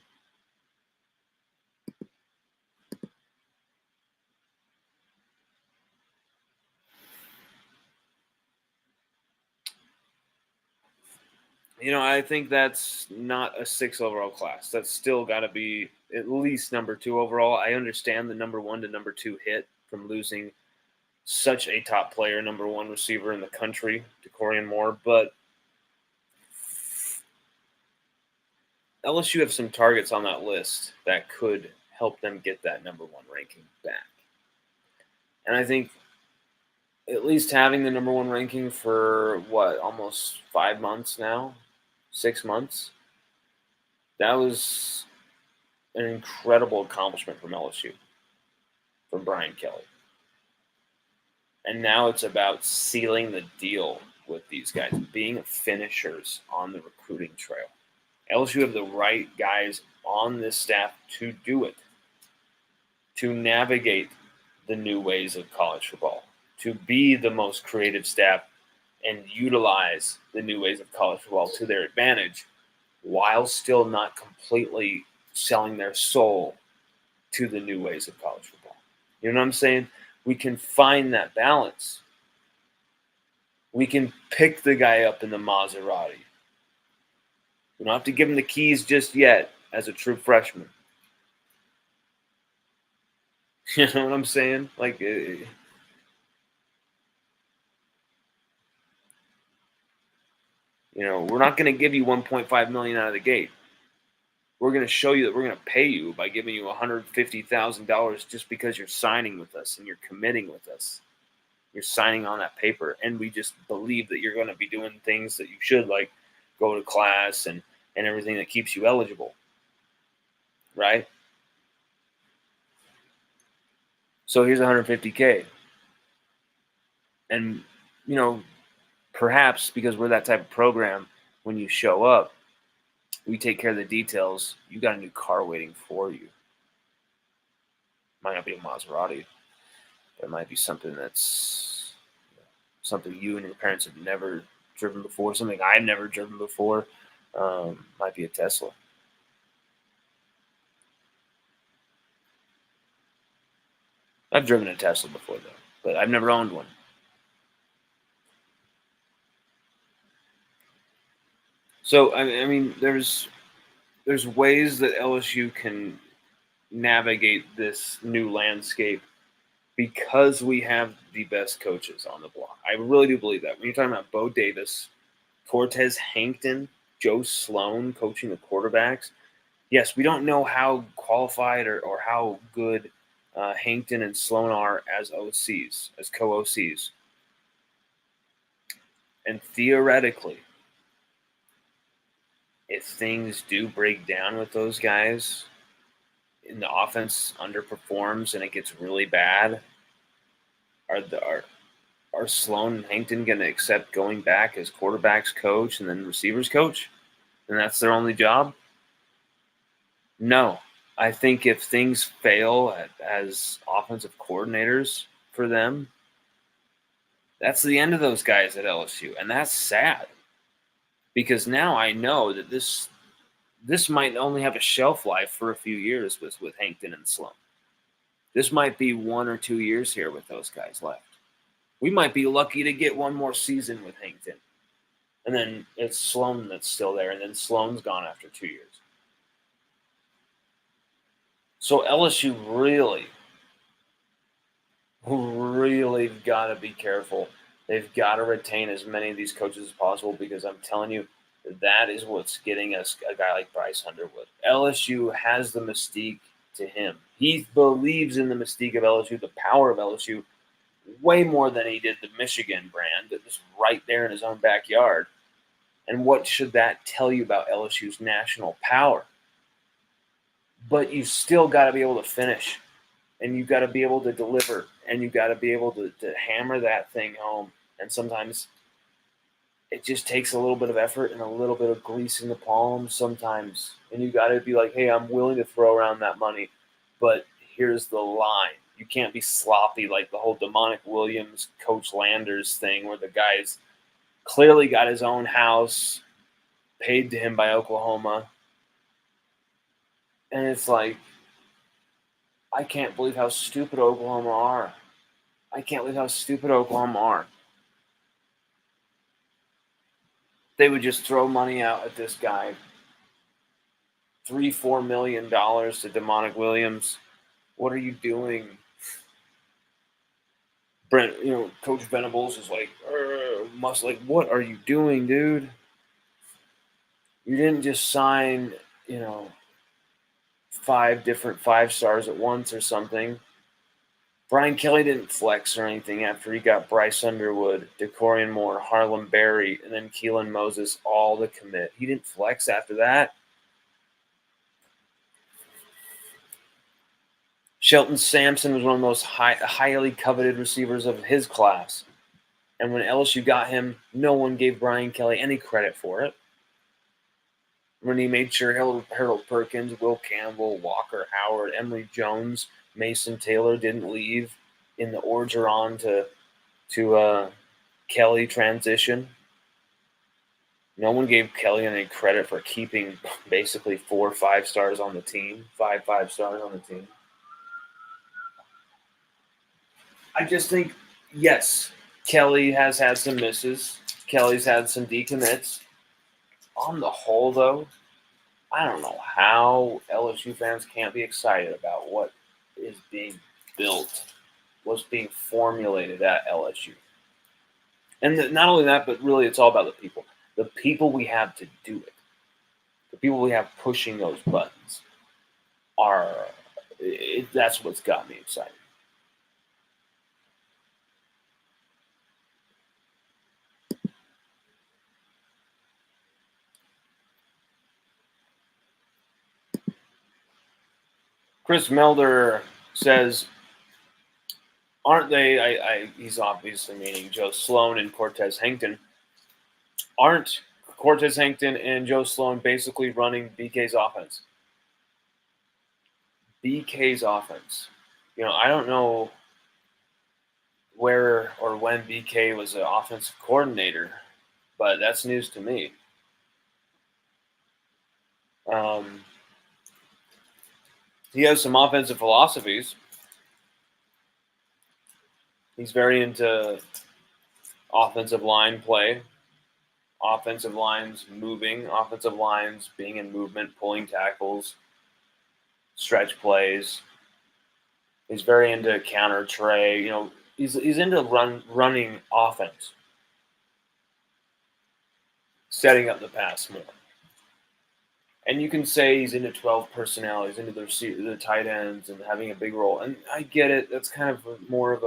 I think that's not a 6 overall class. That's still got to be at least number 2 overall. I understand the number 1 to number 2 hit from losing such a top player, number 1 receiver in the country, Dakorien Moore, but LSU have some targets on that list that could help them get that number 1 ranking back. And I think at least having the number 1 ranking for almost 5 months now, 6 months, that was an incredible accomplishment from LSU, from Brian Kelly. And now it's about sealing the deal with these guys, being finishers on the recruiting trail. LSU have the right guys on this staff to do it, to navigate the new ways of college football, to be the most creative staff and utilize the new ways of college football to their advantage while still not completely selling their soul to the new ways of college football. You know what I'm saying? We can find that balance. We can pick the guy up in the Maserati. We don't have to give him the keys just yet as a true freshman. You know what I'm saying? Like, we're not going to give you $1.5 million out of the gate. We're going to show you that we're going to pay you by giving you $150,000 just because you're signing with us and you're committing with us. You're signing on that paper, and we just believe that you're going to be doing things that you should, like go to class and everything that keeps you eligible, right? So here's $150K. And, perhaps because we're that type of program, when you show up, we take care of the details. You got a new car waiting for you. Might not be a Maserati. It might be something that's something you and your parents have never driven before, something I've never driven before. Might be a Tesla. I've driven a Tesla before, though, but I've never owned one. So, I mean, there's ways that LSU can navigate this new landscape because we have the best coaches on the block. I really do believe that. When you're talking about Bo Davis, Cortez Hankton, Joe Sloan coaching the quarterbacks, yes, we don't know how qualified or how good Hankton and Sloan are as OCs, as co-OCs. And theoretically, if things do break down with those guys and the offense underperforms and it gets really bad, are Sloan and Hankton going to accept going back as quarterbacks coach and then receivers coach? And that's their only job? No. I think if things fail as offensive coordinators for them, that's the end of those guys at LSU. And that's sad. Because now I know that this might only have a shelf life for a few years with Hankton and Sloan. This might be 1 or 2 years here with those guys left. We might be lucky to get one more season with Hankton. And then it's Sloan that's still there, and then Sloan's gone after 2 years. So LSU really got to be careful. They've got to retain as many of these coaches as possible because I'm telling you, that is what's getting us a guy like Bryce Underwood. LSU has the mystique to him. He believes in the mystique of LSU, the power of LSU, way more than he did the Michigan brand that was right there in his own backyard. And what should that tell you about LSU's national power? But you still got to be able to finish, and you've got to be able to deliver, and you've got to be able to hammer that thing home. And sometimes it just takes a little bit of effort and a little bit of grease in the palm sometimes. And you got to be like, hey, I'm willing to throw around that money, but here's the line. You can't be sloppy like the whole Demonic Williams, Coach Landers thing where the guy's clearly got his own house paid to him by Oklahoma. And it's like, I can't believe how stupid Oklahoma are. I can't believe how stupid Oklahoma are. they would just throw money out at this guy. $3-4 million to Demonic Williams. What are you doing? Brent, Coach Venables is like, what are you doing, dude? You didn't just sign, 5 different 5-stars at once or something. Brian Kelly didn't flex or anything after he got Bryce Underwood, Dakorien Moore, Harlem Berry, and then Keelan Moses all to commit. He didn't flex after that. Shelton Sampson was one of the most highly coveted receivers of his class. And when LSU got him, no one gave Brian Kelly any credit for it. When he made sure Harold Perkins, Will Campbell, Walker Howard, Emory Jones, Mason Taylor didn't leave in the Orgeron to Kelly transition. No one gave Kelly any credit for keeping basically 4 5-stars on the team, 5 5-stars on the team. I just think, yes, Kelly has had some misses. Kelly's had some decommits. On the whole, though, I don't know how LSU fans can't be excited about what is being built, what's being formulated at LSU. And not only that, but really it's all about the people. The people we have to do it. The people we have pushing those buttons that's what's got me excited. Chris Melder says, aren't they, he's obviously meaning Joe Sloan and Cortez Hankton, aren't Cortez Hankton and Joe Sloan basically running BK's offense? BK's offense. I don't know where or when BK was an offensive coordinator, but that's news to me. He has some offensive philosophies. He's very into offensive line play, offensive lines moving, offensive lines being in movement, pulling tackles, stretch plays. He's very into counter tray. He's into running offense, setting up the pass more. And you can say he's into 12 personnel. He's into the tight ends and having a big role. And I get it. That's kind of more of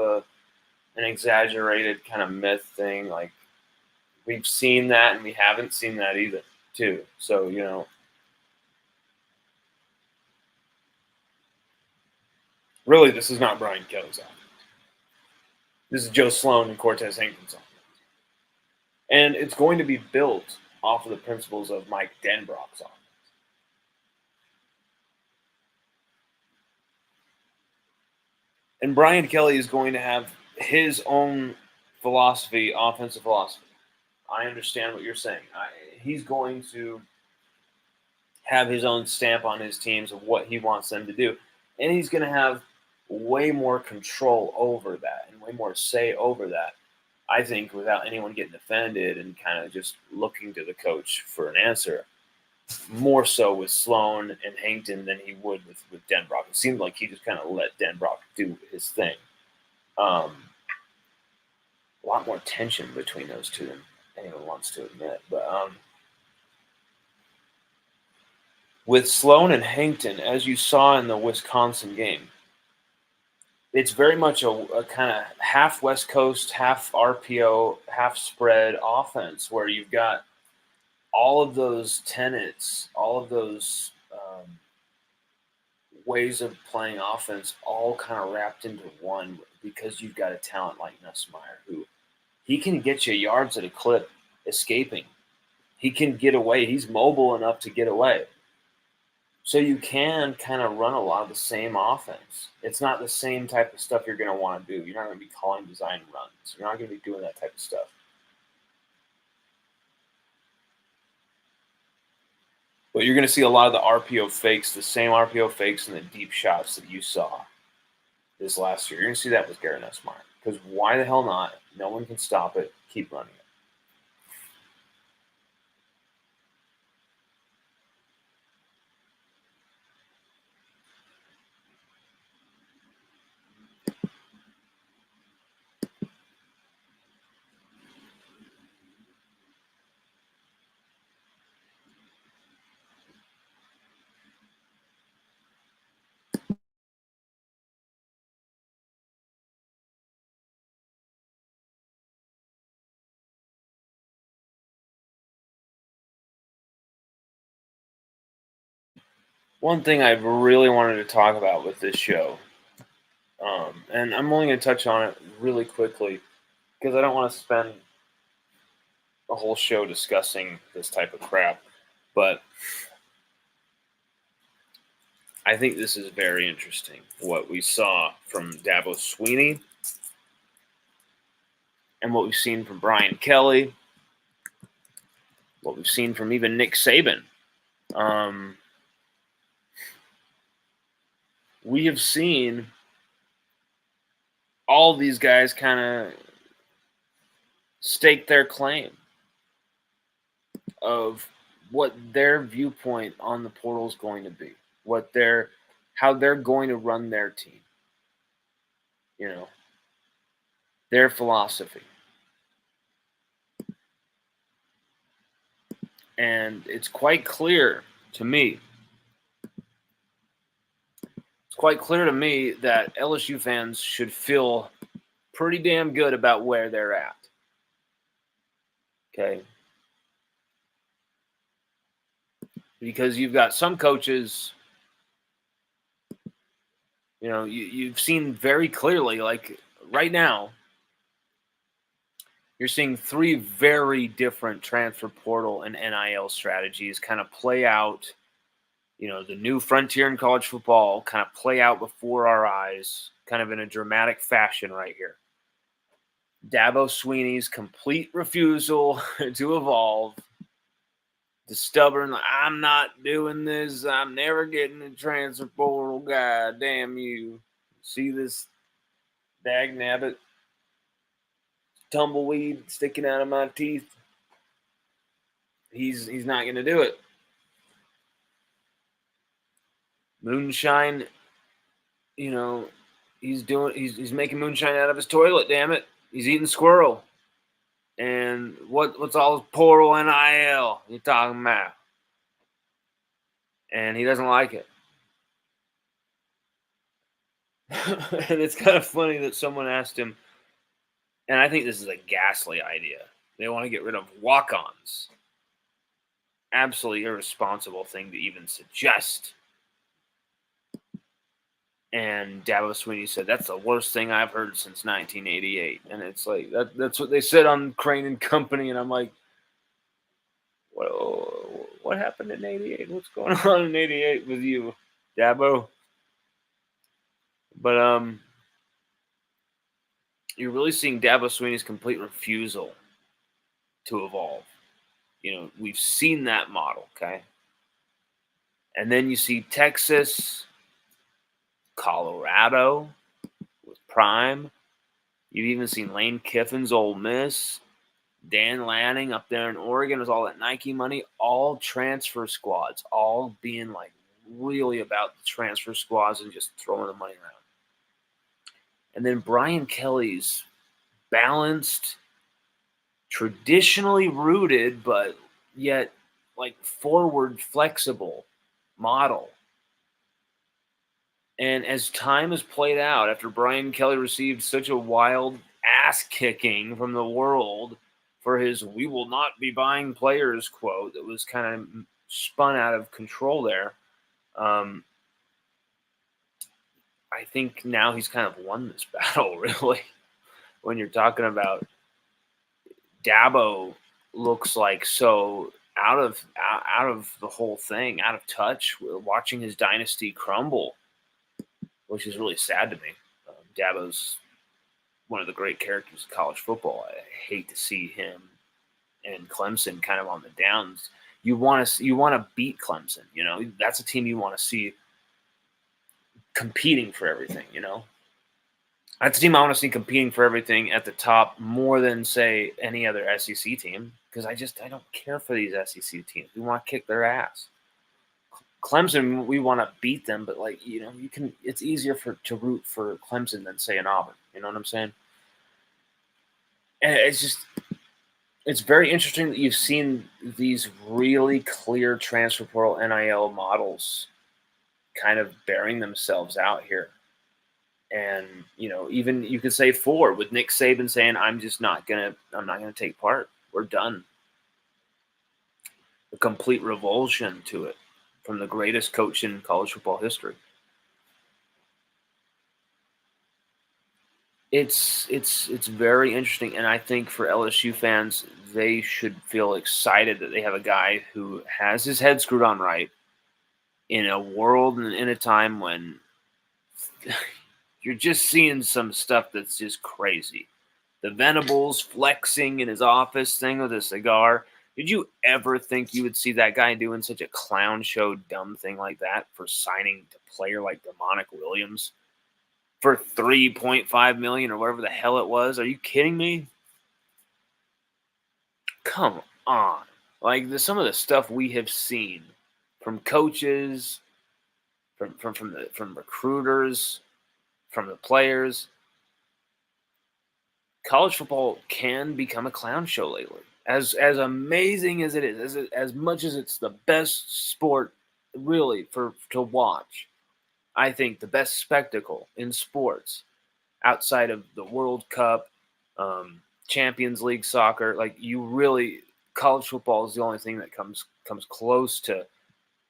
an exaggerated kind of myth thing. Like, we've seen that and we haven't seen that either, too. So, really, this is not Brian Kelly's offense. This is Joe Sloan and Cortez Hankton's offense. And it's going to be built off of the principles of Mike Denbrock's offense. And Brian Kelly is going to have his own philosophy, offensive philosophy. I understand what you're saying. He's going to have his own stamp on his teams of what he wants them to do. And he's going to have way more control over that and way more say over that, I think, without anyone getting offended and kind of just looking to the coach for an answer. More so with Sloan and Hankton than he would with Denbrock. It seemed like he just kind of let Denbrock do his thing. A lot more tension between those two than anyone wants to admit. But with Sloan and Hankton, as you saw in the Wisconsin game, it's very much a kind of half West Coast, half RPO, half spread offense where you've got all of those tenets, all of those ways of playing offense all kind of wrapped into one because you've got a talent like Nussmeier who he can get you yards at a clip escaping. He can get away. He's mobile enough to get away. So you can kind of run a lot of the same offense. It's not the same type of stuff you're going to want to do. You're not going to be calling design runs. You're not going to be doing that type of stuff. But you're going to see a lot of the RPO fakes, the same RPO fakes and the deep shots that you saw this last year. You're going to see that with Garrett Nussmeier. Because why the hell not? No one can stop it. Keep running it. One thing I really wanted to talk about with this show, and I'm only going to touch on it really quickly because I don't want to spend a whole show discussing this type of crap, but I think this is very interesting what we saw from Dabo Swinney and what we've seen from Brian Kelly, what we've seen from even Nick Saban. We have seen all these guys kind of stake their claim of what their viewpoint on the portal is going to be, how they're going to run their team, their philosophy. And it's quite clear to me that LSU fans should feel pretty damn good about where they're at. Okay. Because you've got some coaches, you've seen very clearly, like right now, you're seeing three very different transfer portal and NIL strategies kind of play out. The new frontier in college football kind of play out before our eyes, kind of in a dramatic fashion right here. Dabo Swinney's complete refusal to evolve. The stubborn, I'm not doing this. I'm never getting a transfer portal. God damn you. See this dagnabbit tumbleweed sticking out of my teeth? He's not going to do it. Moonshine, he's making moonshine out of his toilet, damn it. He's eating squirrel. And what's all this portal NIL you talking about? And he doesn't like it. And it's kind of funny that someone asked him, and I think this is a ghastly idea. They want to get rid of walk-ons. Absolutely irresponsible thing to even suggest. And Dabo Swinney said, that's the worst thing I've heard since 1988. And it's like, that's what they said on Crane and Company. And I'm like, what happened in 88? What's going on in 88 with you, Dabo? But you're really seeing Dabo Swinney's complete refusal to evolve. We've seen that model, okay? And then you see Texas, Colorado with Prime. You've even seen Lane Kiffin's Ole Miss, Dan Lanning up there in Oregon with all that Nike money, all transfer squads, all being like really about the transfer squads and just throwing the money around. And then Brian Kelly's balanced, traditionally rooted, but yet like forward flexible model. And as time has played out, after Brian Kelly received such a wild ass kicking from the world for his "we will not be buying players" quote that was kind of spun out of control there, I think now he's kind of won this battle, really. When you're talking about Dabo looks like so out of the whole thing, out of touch with watching his dynasty crumble, which is really sad to me. Dabo's one of the great characters of college football. I hate to see him and Clemson kind of on the downs. You want to beat Clemson. That's a team you want to see competing for everything. That's a team I want to see competing for everything at the top more than, say, any other SEC team, because I don't care for these SEC teams. We want to kick their ass. Clemson, we want to beat them, but it's easier to root for Clemson than, say, an Auburn. You know what I'm saying? And it's very interesting that you've seen these really clear transfer portal NIL models kind of bearing themselves out here. And, even you could say Ford with Nick Saban saying, I'm not going to take part. We're done. A complete revulsion to it from the greatest coach in college football history. It's very interesting, and I think for LSU fans, they should feel excited that they have a guy who has his head screwed on right in a world and in a time when you're just seeing some stuff that's just crazy. The Venables flexing in his office thing with a cigar. Did you ever think you would see that guy doing such a clown show dumb thing like that for signing a player like Demonic Williams for $3.5 million or whatever the hell it was? Are you kidding me? Come on. Like some of the stuff we have seen from coaches, from recruiters, from the players. College football can become a clown show lately. As amazing as it is, as much as it's the best sport really to watch, I think the best spectacle in sports outside of the World Cup, Champions League soccer, like college football is the only thing that comes close to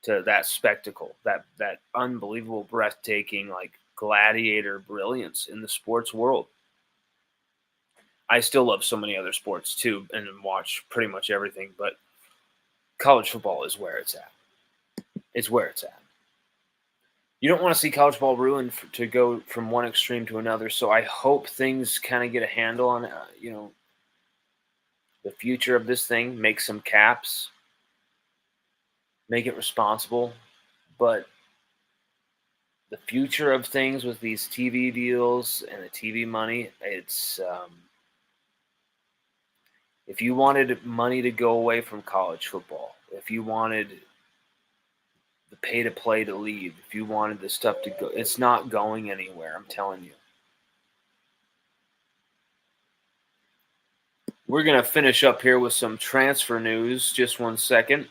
that spectacle, that unbelievable, breathtaking, like gladiator brilliance in the sports world. I still love so many other sports too and watch pretty much everything, but college football is where it's at. It's where it's at. You don't want to see college ball ruined to go from one extreme to another, so I hope things kind of get a handle on the future of this thing, make some caps, make it responsible, but the future of things with these TV deals and the TV money, it's if you wanted money to go away from college football, if you wanted the pay to play to leave, if you wanted the stuff to go, it's not going anywhere, I'm telling you. We're going to finish up here with some transfer news. Just 1 second.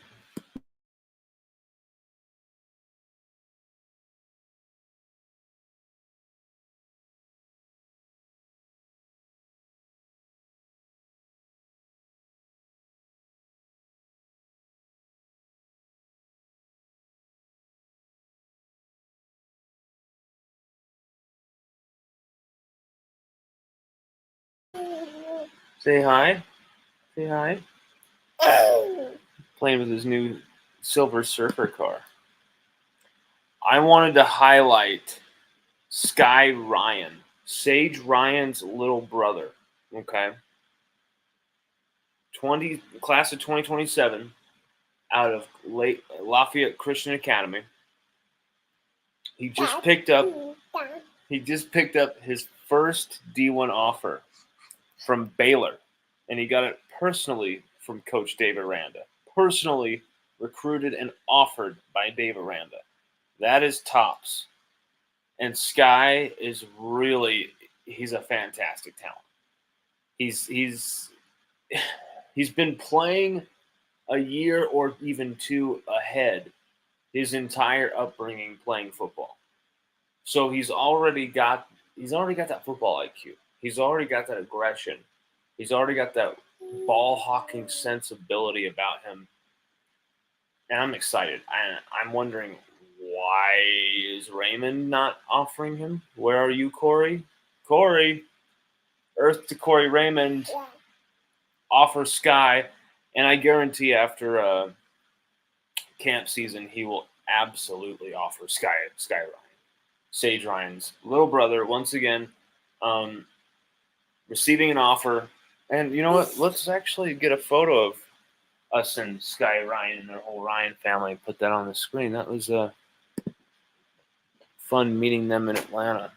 Say hi. Say hi. Playing with his new Silver Surfer car. I wanted to highlight Sky Ryan, Sage Ryan's little brother. Okay. Class of 2027 out of Lafayette Christian Academy. He just picked up his first D1 offer from Baylor, and he got it personally from Coach Dave Aranda. Personally recruited and offered by Dave Aranda. That is tops. And Sky is he's a fantastic talent. He's been playing a year or even two ahead his entire upbringing playing football. So he's already got that football IQ. He's already got that aggression. He's already got that ball hawking sensibility about him. And I'm excited. I'm wondering, why is Raymond not offering him? Where are you, Corey? Corey, Earth to Corey Raymond, offer Sky. And I guarantee after camp season, he will absolutely offer Sky Ryan. Sage Ryan's little brother, once again, receiving an offer. And you know what? Let's actually get a photo of us and Sky Ryan and their whole Ryan family. Put that on the screen. That was fun meeting them in Atlanta.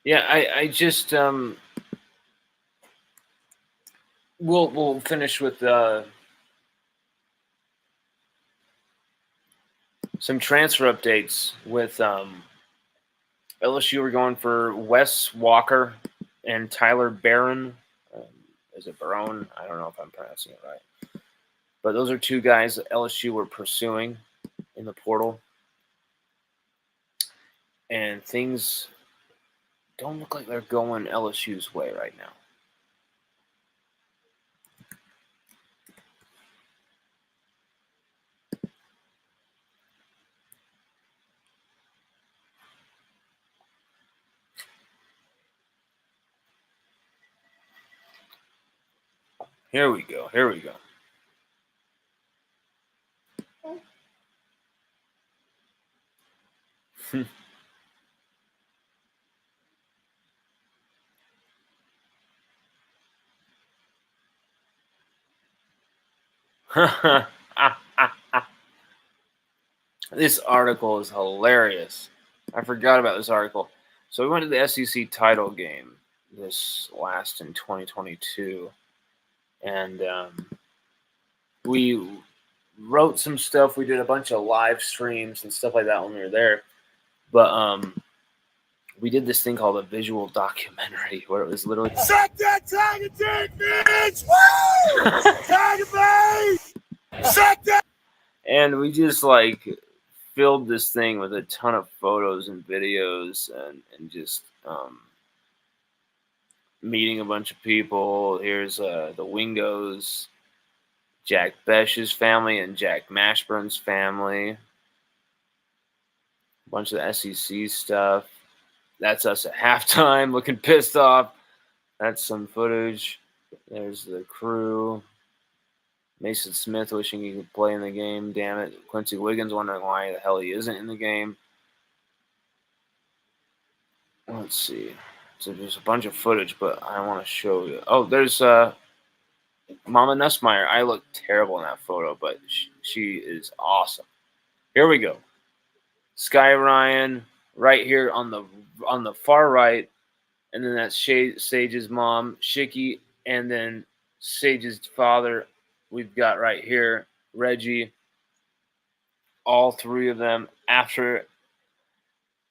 Yeah, I just we'll finish with some transfer updates with LSU. We're going for Wes Walker and Tyler Barron. Is it Barone? I don't know if I'm pronouncing it right. But those are two guys that LSU were pursuing in the portal. and things don't look like they're going LSU's way right now. Here we go. Here we go. This article is hilarious. I forgot about this article. So we went to the SEC title game this last in 2022, and we wrote some stuff. We did a bunch of live streams and stuff like that when we were there. But we did this thing called a visual documentary where it was literally suck that tiger dick, bitch! Woo! Tiger babe! Suck that! And we just like filled this thing with a ton of photos and videos and just meeting a bunch of people. Here's the Wingos, Jack Besh's family and Jack Mashburn's family. A bunch of the SEC stuff. That's us at halftime looking pissed off. That's some footage. There's the crew. Mason Smith wishing he could play in the game. Damn it. Quincy Wiggins wondering why the hell he isn't in the game. Let's see. So there's a bunch of footage, but I want to show you. Oh, there's Mama Nussmeyer. I look terrible in that photo, but she is awesome. Here we go. Sky Ryan right here on the far right, and then that's Sage's mom, Shiki, and then Sage's father. We've got right here Reggie. All three of them after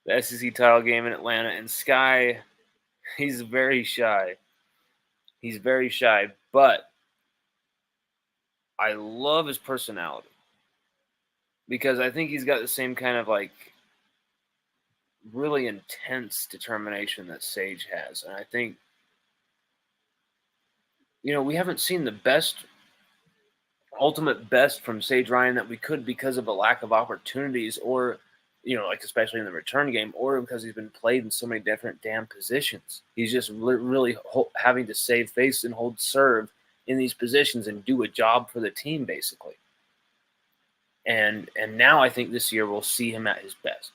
the SEC title game in Atlanta, and Sky, he's very shy. He's very shy, but I love his personality because I think he's got the same kind of like really intense determination that Sage has. And I think, we haven't seen the ultimate best from Sage Ryan that we could because of a lack of opportunities or, like especially in the return game or because he's been played in so many different damn positions. He's just really having to save face and hold serve in these positions and do a job for the team basically. And now I think this year we'll see him at his best.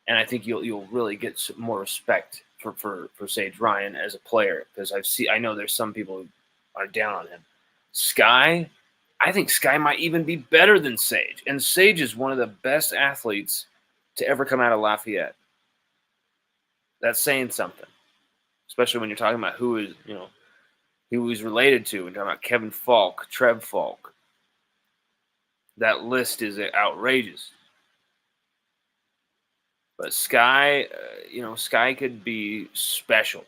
And I think you'll really get some more respect for Sage Ryan as a player because I know there's some people who are down on him. Sky, I think Sky might even be better than Sage. And Sage is one of the best athletes to ever come out of Lafayette. That's saying something, especially when you're talking about who he's related to. We're talking about Kevin Falk, Trev Falk. That list is outrageous. But Sky, Sky could be special.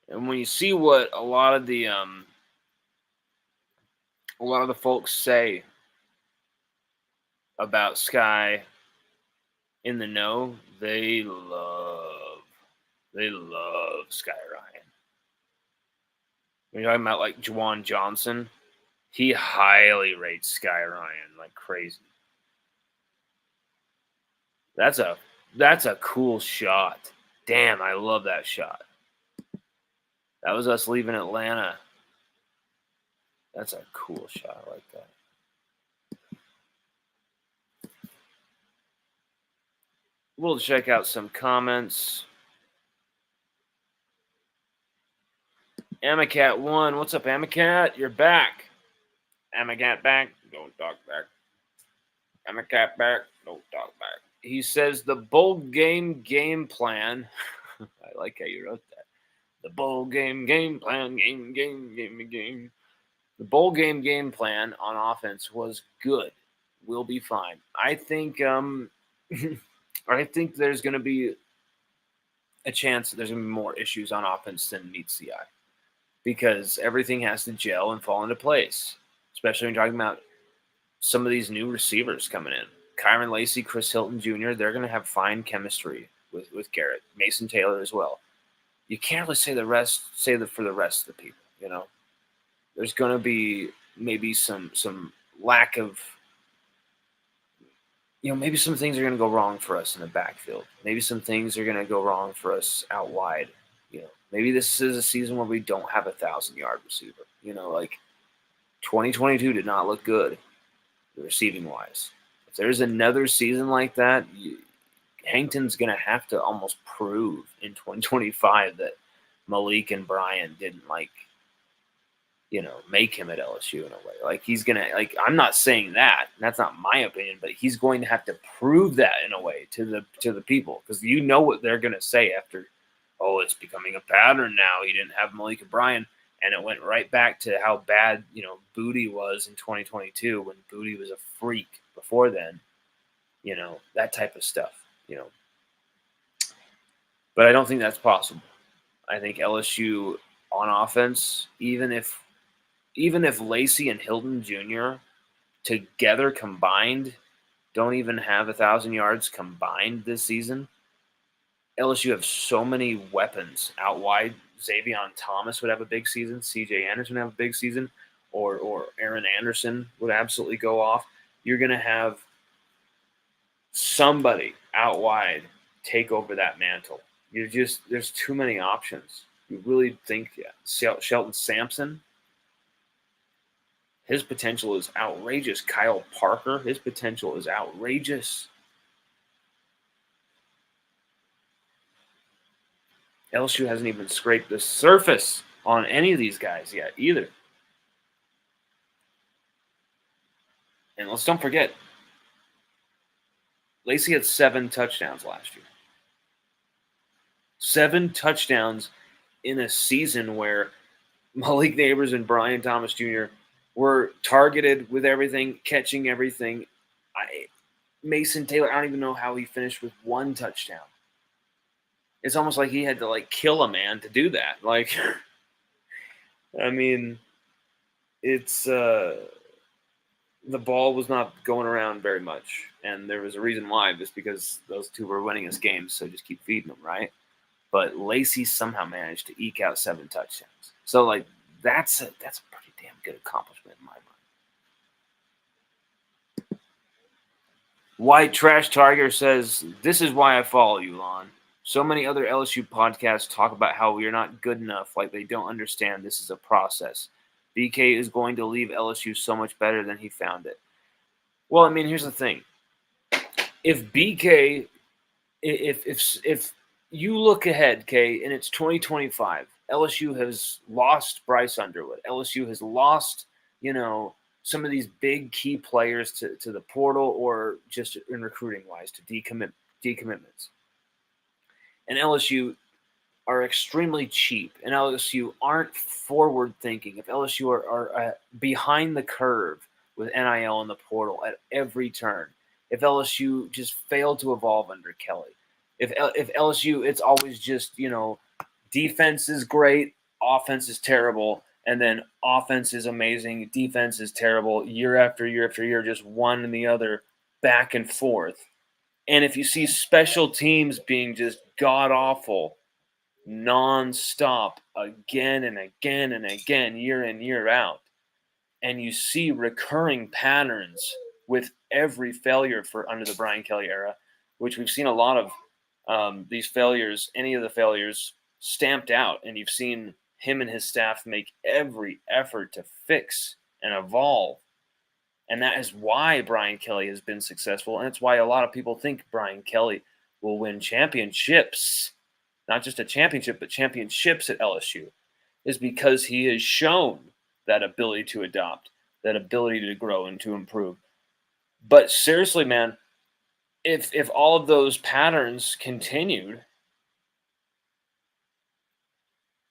And when you see what a lot of the folks say about Sky in the know, they love Sky Ryan. When you're talking about like Juwan Johnson, he highly rates Sky Ryan like crazy. That's a cool shot. Damn, I love that shot. That was us leaving Atlanta. That's a cool shot. I like that. We'll check out some comments. Amacat1, what's up, Amacat? You're back. Amacat back. Don't talk back. Amacat back. Don't talk back. He says the bowl game plan. I like how you wrote that. The bowl game plan. Game. The bowl game plan on offense was good. We'll be fine. I think I think there's going to be a chance that there's going to be more issues on offense than meets the eye because everything has to gel and fall into place, especially when you're talking about some of these new receivers coming in. Kyron Lacey, Chris Hilton Jr., they're going to have fine chemistry with Garrett. Mason Taylor as well. You can't really say that for the rest of the people, you know. There's going to be maybe some lack of, you know, maybe some things are going to go wrong for us in the backfield. Maybe some things are going to go wrong for us out wide. You know, maybe this is a season where we don't have a 1,000-yard receiver. You know, like 2022 did not look good receiving wise. If there's another season like that, Hankton's going to have to almost prove in 2025 that Malik and Brian didn't, like, you know, make him at LSU in a way. Like, he's going to, like, I'm not saying that. That's not my opinion, but he's going to have to prove that in a way to the people, because you know what they're going to say after, oh, it's becoming a pattern now. He didn't have Malik and Brian. And it went right back to how bad, you know, Booty was in 2022 when Booty was a freak before then. You know, that type of stuff, you know. But I don't think that's possible. I think LSU on offense, even if Lacey and Hilton Jr. together combined don't even have 1,000 yards combined this season, LSU have so many weapons out wide. Xavion Thomas would have a big season. C.J. Anderson would have a big season. Or Aaron Anderson would absolutely go off. You're going to have somebody out wide take over that mantle. There's too many options. You really think, Shelton Sampson, his potential is outrageous. Kyle Parker, his potential is outrageous. LSU hasn't even scraped the surface on any of these guys yet either. And let's don't forget, Lacey had 7 touchdowns last year. 7 touchdowns in a season where Malik Neighbors and Brian Thomas Jr. were targeted with everything, catching everything. Mason Taylor, I don't even know how he finished with 1 touchdown. It's almost like he had to, like, kill a man to do that. Like, I mean, it's the ball was not going around very much, and there was a reason why. Just because those two were winning us games, so just keep feeding them, right? But Lacey somehow managed to eke out 7 touchdowns. So, like, that's a pretty damn good accomplishment in my mind. White Trash Tiger says, "This is why I follow you, Lon. So many other LSU podcasts talk about how we are not good enough, like they don't understand this is a process. BK is going to leave LSU so much better than he found it." Well, I mean, here's the thing. If BK, if you look ahead, Kay, and it's 2025, LSU has lost Bryce Underwood. LSU has lost, you know, some of these big key players to the portal or just in recruiting-wise to decommitments. And LSU are extremely cheap, and LSU aren't forward-thinking. If LSU are behind the curve with NIL and the portal at every turn, if LSU just failed to evolve under Kelly, if LSU, it's always just, you know, defense is great, offense is terrible, and then offense is amazing, defense is terrible, year after year after year, just one and the other, back and forth. And if you see special teams being just god-awful, nonstop, again and again and again, year in, year out, and you see recurring patterns with every failure for under the Brian Kelly era, which we've seen a lot of these failures, any of the failures stamped out, and you've seen him and his staff make every effort to fix and evolve. And that is why Brian Kelly has been successful. And it's why a lot of people think Brian Kelly will win championships, not just a championship, but championships at LSU, is because he has shown that ability to adopt, that ability to grow and to improve. But seriously, man, if all of those patterns continued,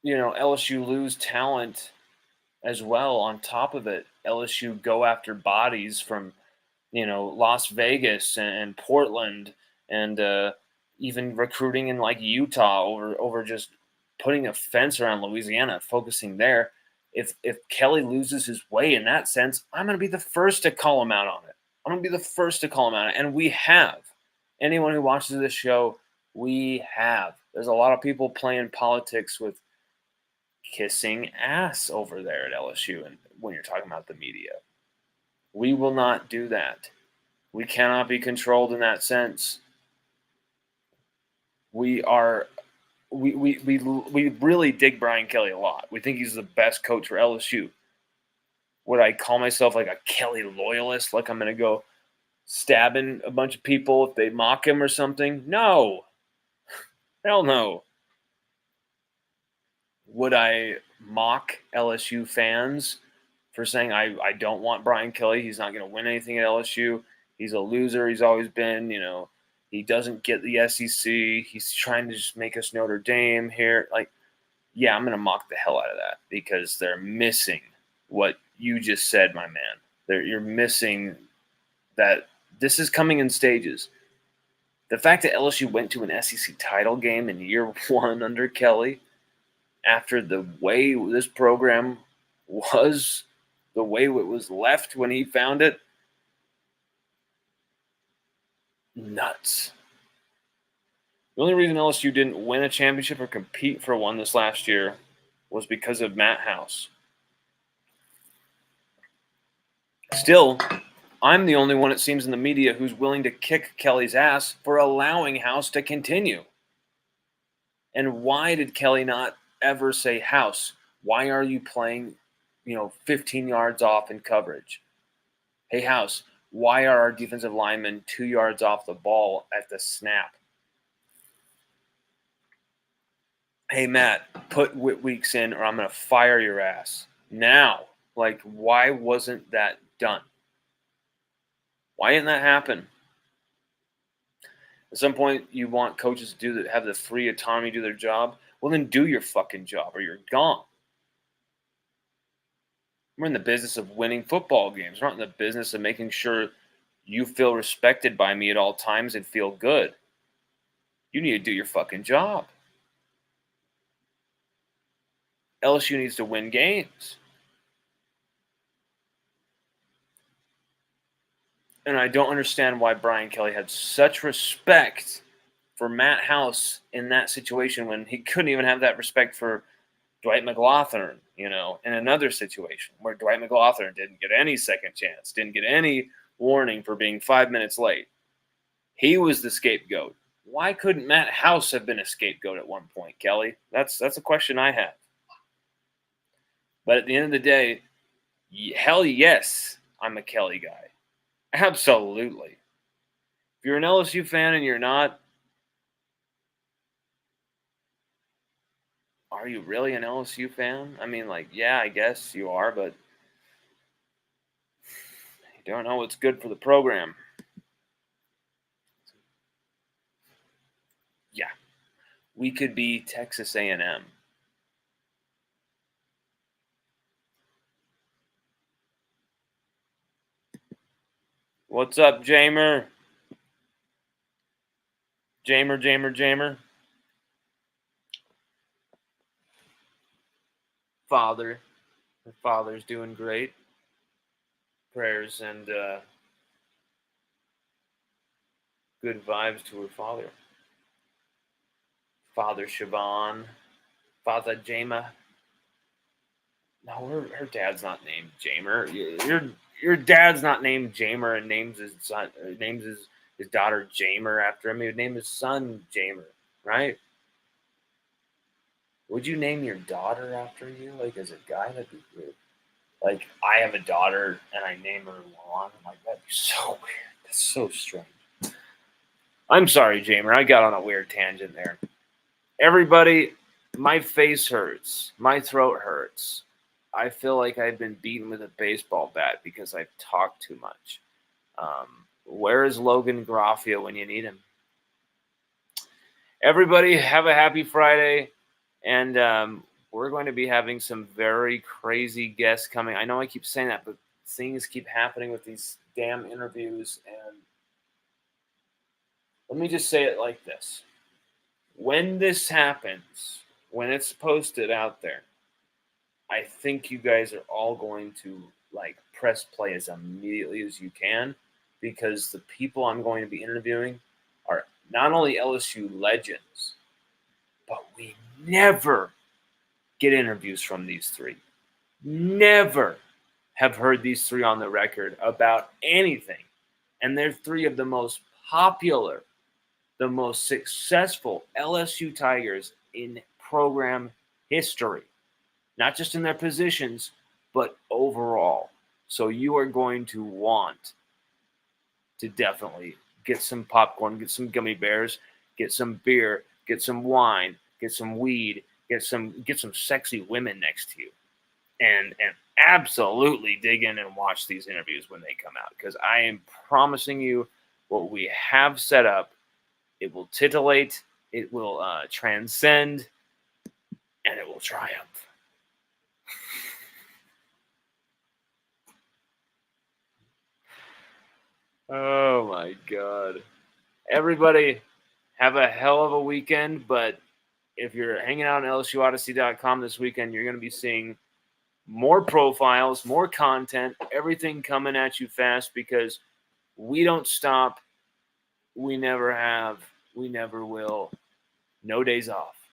you know, LSU lose talent as well. On top of it, LSU go after bodies from, you know, Las Vegas and Portland, and even recruiting in like Utah over just putting a fence around Louisiana, focusing there. If Kelly loses his way in that sense, I'm going to be the first to call him out on it. I'm going to be the first to call him out. And we have. Anyone who watches this show, we have. There's a lot of people playing politics with kissing ass over there at LSU, and when you're talking about the media. We will not do that. We cannot be controlled in that sense. We really dig Brian Kelly a lot. We think he's the best coach for LSU. Would I call myself like a Kelly loyalist? Like I'm going to go stabbing a bunch of people if they mock him or something? No. Hell no. Would I mock LSU fans for saying I don't want Brian Kelly? He's not going to win anything at LSU. He's a loser. He's always been, he doesn't get the SEC. He's trying to just make us Notre Dame here. Like, yeah, I'm going to mock the hell out of that because they're missing what you just said, my man. You're missing that this is coming in stages. The fact that LSU went to an SEC title game in year one under Kelly, after the way this program was, the way it was left when he found it, nuts. The only reason LSU didn't win a championship or compete for one this last year was because of Matt House. Still, I'm the only one, it seems, in the media who's willing to kick Kelly's ass for allowing House to continue. And why did Kelly not ever say, House, why are you playing, 15 yards off in coverage? Hey, House, why are our defensive linemen 2 yards off the ball at the snap? Hey, Matt, put Weeks in or I'm going to fire your ass. Now, why wasn't that done? Why didn't that happen? At some point, you want coaches to have the free autonomy to do their job. Well, then do your fucking job or you're gone. We're in the business of winning football games. We're not in the business of making sure you feel respected by me at all times and feel good. You need to do your fucking job. LSU needs to win games. And I don't understand why Brian Kelly had such respect for Matt House in that situation when he couldn't even have that respect for Dwight McLaughlin, in another situation where Dwight McLaughlin didn't get any second chance, didn't get any warning for being 5 minutes late. He was the scapegoat. Why couldn't Matt House have been a scapegoat at one point, Kelly? That's a question I have. But at the end of the day, hell yes, I'm a Kelly guy. Absolutely. If you're an LSU fan and you're not, are you really an LSU fan? I mean, yeah, I guess you are, but you don't know what's good for the program. Yeah, we could be Texas A&M. What's up, Jamer? Jamer. Her father's doing great. Prayers and good vibes to her father. Father Siobhan. Father Jamer. No, her dad's not named Jamer. Your dad's not named Jamer and names his son, names his daughter Jamer after him. He would name his son Jamer, right? Would you name your daughter after you? As a guy, that'd be weird. I have a daughter and I name her Lon. That'd be so weird. That's so strange. I'm sorry, Jamer. I got on a weird tangent there. Everybody, my face hurts. My throat hurts. I feel like I've been beaten with a baseball bat because I've talked too much. Where is Logan Graffia when you need him? Everybody, have a happy Friday. And we're going to be having some very crazy guests coming. I know I keep saying that, but things keep happening with these damn interviews. And let me just say it like this. When this happens, when it's posted out there, I think you guys are all going to press play as immediately as you can because the people I'm going to be interviewing are not only LSU legends, but we never get interviews from these three. Never have heard these three on the record about anything. And they're three of the most popular, the most successful LSU Tigers in program history. Not just in their positions, but overall. So you are going to want to definitely get some popcorn, get some gummy bears, get some beer, get some wine, get some weed, get some sexy women next to you. And absolutely dig in and watch these interviews when they come out, because I am promising you what we have set up. It will titillate, it will transcend, and it will triumph. Oh my God. Everybody, have a hell of a weekend. But if you're hanging out on LSUOdyssey.com this weekend, you're going to be seeing more profiles, more content, everything coming at you fast, because we don't stop. We never have. We never will. No days off.